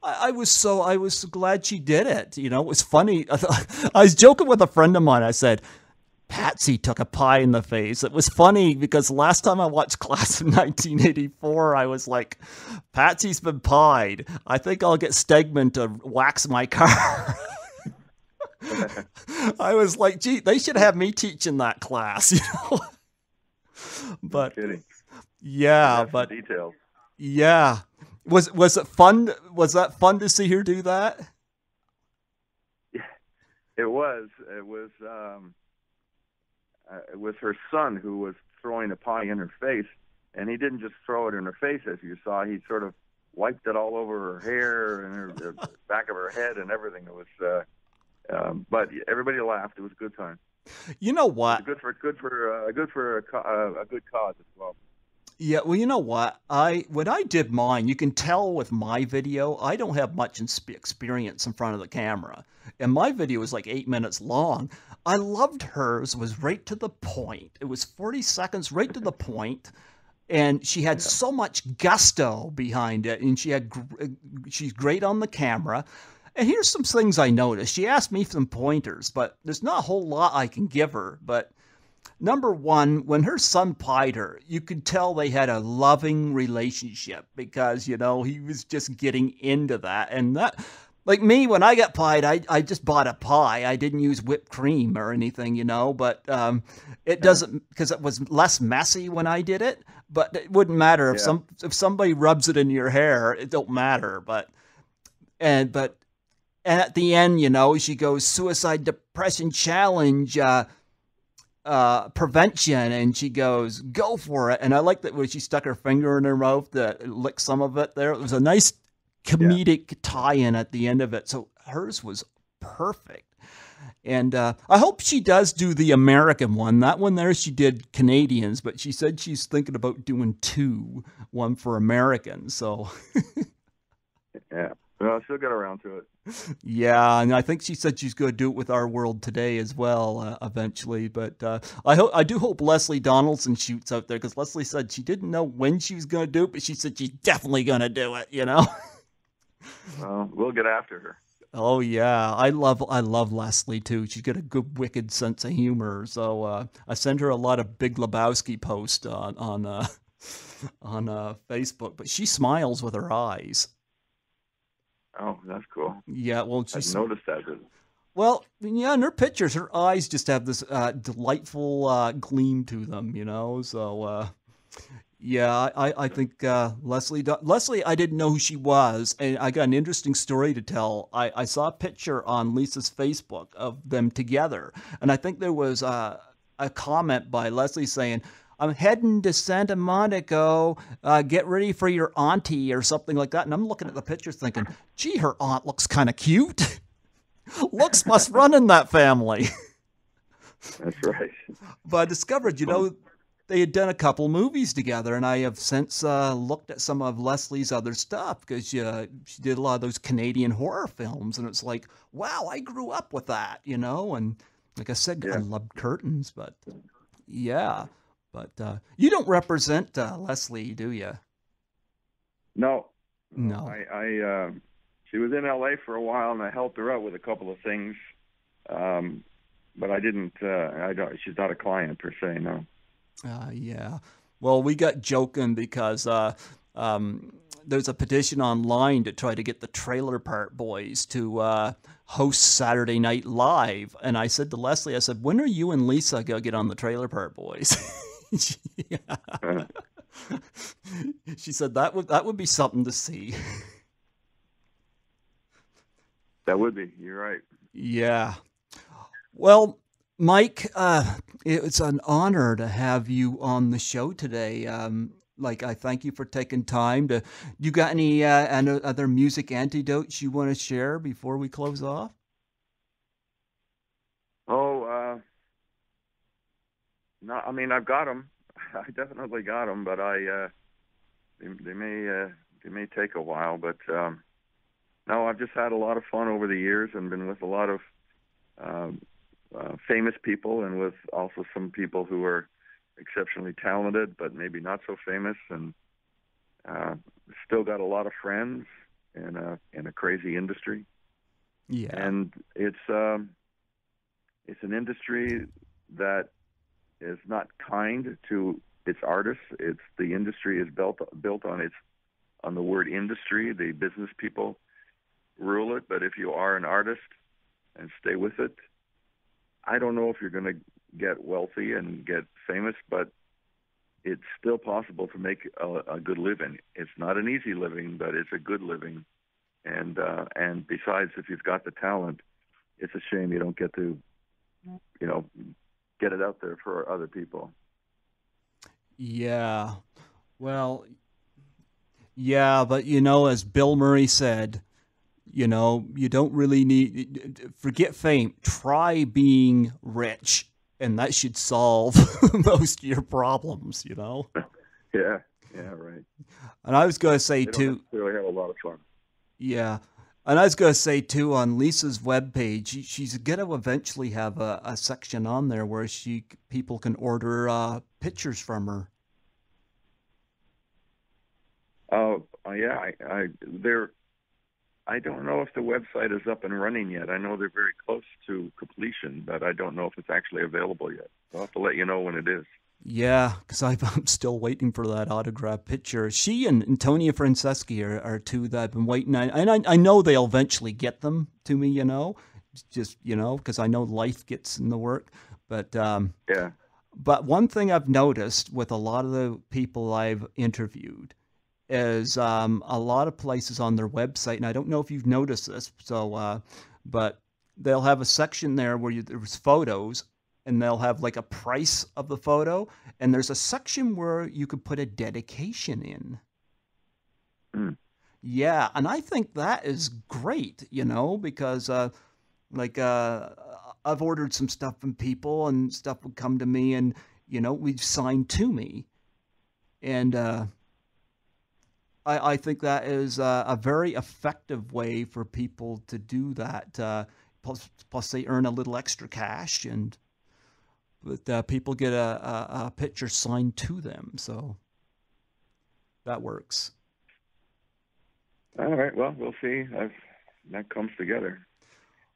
I was so glad she did it. It was funny. I was joking with a friend of mine. I said, Patsy took a pie in the face. It was funny because last time I watched Class of 1984, I was like, Patsy's been pied. I think I'll get Stegman to wax my car. I was like, gee, they should have me teaching that class, But No kidding. yeah, But details. yeah. Was it fun? Was that fun to see her do that? Yeah, it was. It was her son who was throwing a pie in her face, and he didn't just throw it in her face, as you saw. He sort of wiped it all over her hair and the back of her head and everything. It was, but everybody laughed. It was a good time. You know what? Good for a good cause as well. Yeah, well, you know what? When I did mine, you can tell with my video, I don't have much experience in front of the camera. And my video was like 8 minutes long. I loved hers. It was right to the point. It was 40 seconds, right to the point. And she had so much gusto behind it. And she's great on the camera. And here's some things I noticed. She asked me some pointers, but there's not a whole lot I can give her. But number one, when her son pied her, you could tell they had a loving relationship because, he was just getting into that. And that, like me, when I got pied, I just bought a pie. I didn't use whipped cream or anything, but it doesn't, because it was less messy when I did it. But it wouldn't matter if somebody rubs it in your hair, it don't matter. And at the end, she goes, suicide depression challenge, prevention, and she goes, go for it. And I like that when she stuck her finger in her mouth to lick some of it there. It was a nice comedic tie-in at the end of it. So hers was perfect. And I hope she does do the American one. That one there, she did Canadians, but she said she's thinking about doing one for Americans. So yeah. Well, she'll get around to it. Yeah, and I think she said she's going to do it with Our World Today as well eventually. But I do hope Leslie Donaldson shoots out there, because Leslie said she didn't know when she was going to do it, but she said she's definitely going to do it. Well, we'll get after her. Oh yeah, I love Leslie too. She's got a good, wicked sense of humor. So I send her a lot of Big Lebowski posts on Facebook, but she smiles with her eyes. Oh, that's cool. Yeah, well, I've noticed that. Well, yeah, in her pictures, her eyes just have this delightful gleam to them, So, yeah, I think Leslie, I didn't know who she was, and I got an interesting story to tell. I saw a picture on Lisa's Facebook of them together, and I think there was a comment by Leslie saying, I'm heading to Santa Monica, get ready for your auntie or something like that. And I'm looking at the pictures thinking, gee, her aunt looks kind of cute. Looks must run in that family. That's right. But I discovered, they had done a couple movies together, and I have since looked at some of Leslie's other stuff, because she did a lot of those Canadian horror films, and it's like, wow, I grew up with that, And like I said, I loved curtains, but yeah. But you don't represent Leslie, do you? No. No. She was in L.A. for a while, and I helped her out with a couple of things. But I didn't. She's not a client per se. No. Yeah. Well, we got joking because there's a petition online to try to get the Trailer Park Boys to host Saturday Night Live, and I said to Leslie, I said, when are you and Lisa gonna get on the Trailer Park Boys? She said that would be something to see. That would be. You're right. Yeah. Well, Mike, it's an honor to have you on the show today. I thank you for taking time to. You got any other music antidotes you want to share before we close off? Oh, no. I mean, I've got them. I definitely got them, but they may take a while. But no, I've just had a lot of fun over the years and been with a lot of famous people, and with also some people who are exceptionally talented, but maybe not so famous, and still got a lot of friends in a crazy industry. Yeah, and it's an industry that is not kind to its artists. The industry is built on the word industry. The business people rule it, but if you are an artist and stay with it, I don't know if you're going to get wealthy and get famous, but it's still possible to make a good living. It's not an easy living, but it's a good living. And besides, if you've got the talent, it's a shame you don't get to, get it out there for other people. Yeah. Well, yeah, but as Bill Murray said, you don't really forget fame. Try being rich, and that should solve most of your problems, Yeah, right. And I was going to say, they too. Don't necessarily have a lot of fun. Yeah. And I was going to say, too, on Lisa's webpage, she's going to eventually have a section on there where people can order pictures from her. Oh, yeah. I don't know if the website is up and running yet. I know they're very close to completion, but I don't know if it's actually available yet. I'll have to let you know when it is. Yeah, because I'm still waiting for that autographed picture. She and Antonia Franceschi are two that I've been waiting on. And I know they'll eventually get them to me, just, because I know life gets in the work. But yeah. But one thing I've noticed with a lot of the people I've interviewed is a lot of places on their website, and I don't know if you've noticed this, but they'll have a section there where there's photos, and they'll have like a price of the photo, and there's a section where you could put a dedication in. Mm. Yeah, and I think that is great, because I've ordered some stuff from people, and stuff would come to me, and we've signed to me, and I think that is a very effective way for people to do that. Plus, they earn a little extra cash, but people get a picture signed to them, so that works. All right. Well, we'll see if that comes together.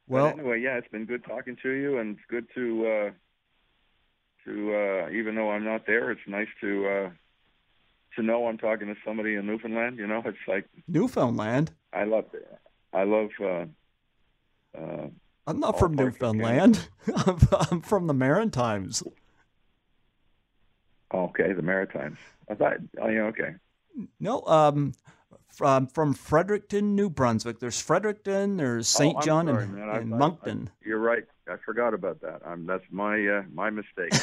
Well, but anyway, yeah, it's been good talking to you, and it's good to even though I'm not there, it's nice to know I'm talking to somebody in Newfoundland. It's like Newfoundland. I love. I'm not from Newfoundland. I'm from the Maritimes. Okay, the Maritimes. I thought. Oh, yeah. Okay. No. From Fredericton, New Brunswick. There's Fredericton. There's St. John, and Moncton. You're right. I forgot about that. That's my mistake.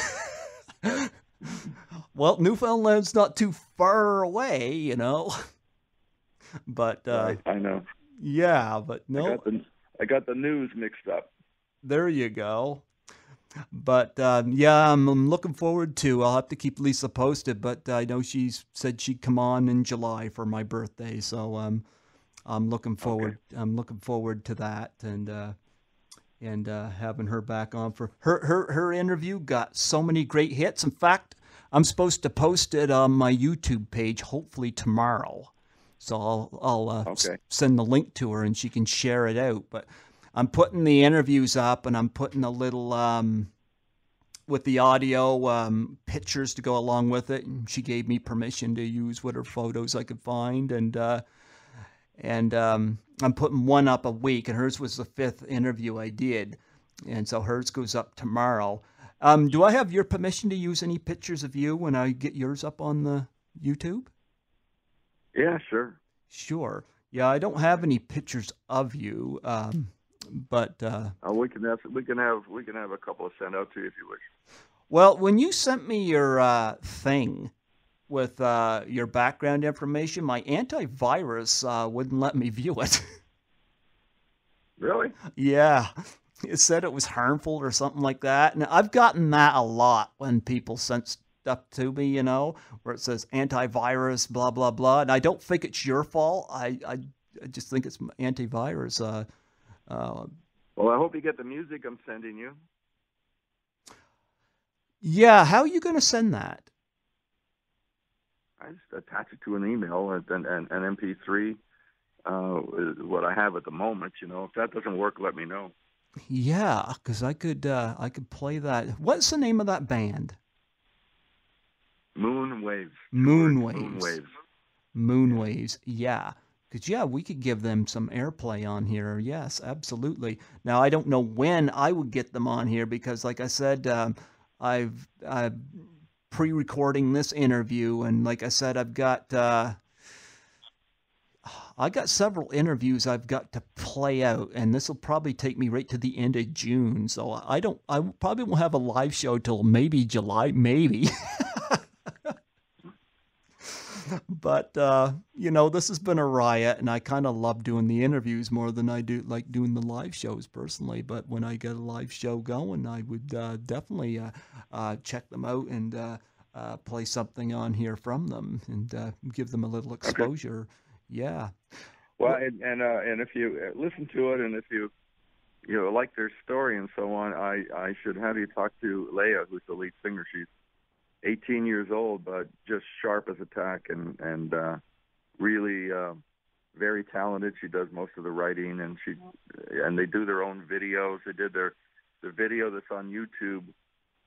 Well, Newfoundland's not too far away, But right, I know. Yeah, but no. I got the news mixed up. There you go. But yeah, I'm looking forward to. I'll have to keep Lisa posted, but I know she said she'd come on in July for my birthday, so I'm looking forward. Okay. I'm looking forward to that, and having her back on for her interview got so many great hits. In fact, I'm supposed to post it on my YouTube page hopefully tomorrow. So I'll send the link to her and she can share it out. But I'm putting the interviews up, and I'm putting a little with the audio pictures to go along with it. And she gave me permission to use whatever photos I could find, and I'm putting one up a week, and hers was the 5th interview I did, and so hers goes up tomorrow. Do I have your permission to use any pictures of you when I get yours up on the YouTube? Yeah, sure. Sure. Yeah, I don't have any pictures of you. But we can have a couple of sent out to you if you wish. well, when you sent me your thing with your background information, my antivirus wouldn't let me view it. Really? Yeah. It said it was harmful or something like that. And I've gotten that a lot when people send stuff to me, you know, where it says antivirus, blah, blah, blah. And I don't think it's your fault. I just think it's antivirus. Well, I hope you get the music I'm sending you. Yeah. How are you going to send that? I just attach it to an email and an MP3. Is what I have at the moment. You know, if that doesn't work, let me know. Yeah, because I could play that. What's the name of that band? Moon Waves. Moonwaves. Moonwaves. Yeah. Because, yeah, we could give them some airplay on here. Yes, absolutely. Now, I don't know when I would get them on here because, like I said, I've pre-recording this interview. And like I said, I got several interviews I've got to play out, and this will probably take me right to the end of June. So I probably won't have a live show till maybe July, maybe. But, you know, this has been a riot, and I kind of love doing the interviews more than I do like doing the live shows personally. But when I get a live show going, I would definitely check them out and play something on here from them and give them a little exposure. Okay. Yeah. Well, and if you listen to it, and if you like their story and so on, I should have you talk to Leah, who's the lead singer. She's 18 years old, but just sharp as a tack and really very talented. She does most of the writing, and they do their own videos. They did the video that's on YouTube.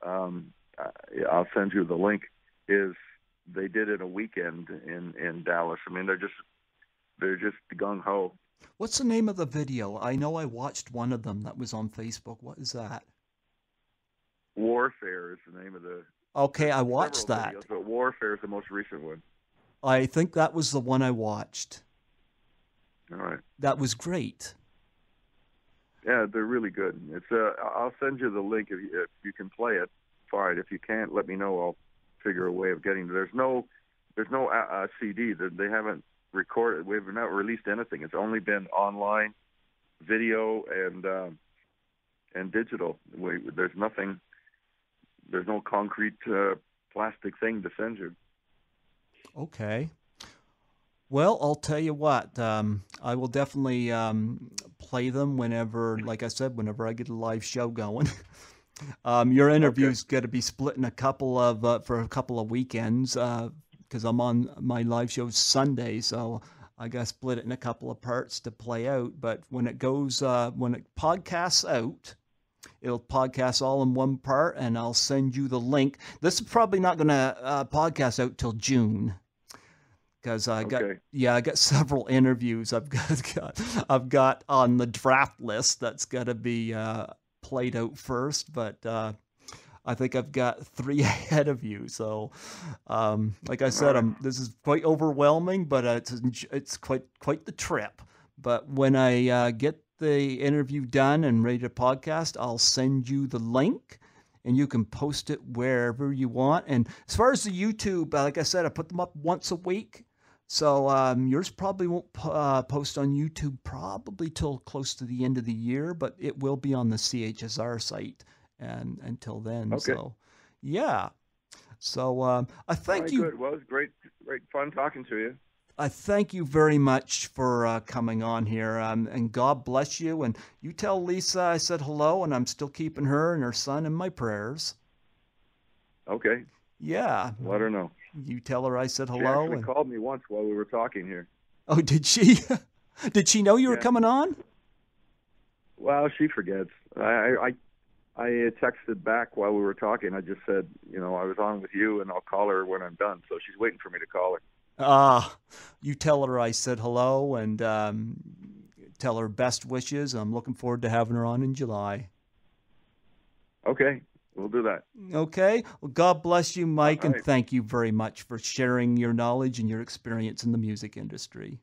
I'll send you the link. They did it a weekend in Dallas. I mean, they're just gung ho. What's the name of the video? I know I watched one of them that was on Facebook. What is that? Warfare is the name of the. Okay, I watched that. Videos, but Warfare is the most recent one. I think that was the one I watched. All right. That was great. Yeah, they're really good. It's I'll send you the link if you can play it. Fine. If you can't, let me know. I'll figure a way of getting it. There's no CD. They haven't recorded. We've not released anything. It's only been online, video, and digital. There's nothing. There's no concrete plastic thing to send you. Okay. Well, I'll tell you what. I will definitely play them whenever, like I said, whenever I get a live show going. Your interview's going to be split in for a couple of weekends. Because I'm on my live show Sunday, so I got to split it in a couple of parts to play out. But when it podcasts out, it'll podcast all in one part, and I'll send you the link. This is probably not going to podcast out till June, because I got several interviews I've got on the draft list that's got to be played out first, but. I think I've got 3 ahead of you. So, like I said, this is quite overwhelming, but it's quite the trip. But when I get the interview done and ready to podcast, I'll send you the link, and you can post it wherever you want. And as far as the YouTube, like I said, I put them up once a week. So yours probably won't post on YouTube probably till close to the end of the year, but it will be on the CHSR site. And until then, okay. So yeah. So I thank you. Good. Well, it was great fun talking to you. I thank you very much for coming on here, and God bless you. And you tell Lisa I said hello, and I'm still keeping her and her son in my prayers. Okay. Yeah. Let her know. You tell her I said hello. She actually called me once while we were talking here. Oh, did she? Did she know you were coming on? Well, she forgets. I texted back while we were talking. I just said, I was on with you, and I'll call her when I'm done. So she's waiting for me to call her. You tell her I said hello, and tell her best wishes. I'm looking forward to having her on in July. Okay, we'll do that. Okay. Well, God bless you, Mike, and thank you very much for sharing your knowledge and your experience in the music industry.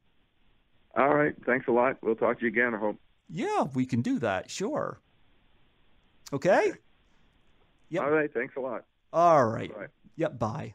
All right. Thanks a lot. We'll talk to you again, I hope. Yeah, we can do that. Sure. Okay? Yep. All right. Thanks a lot. All right. Bye. Yep. Bye.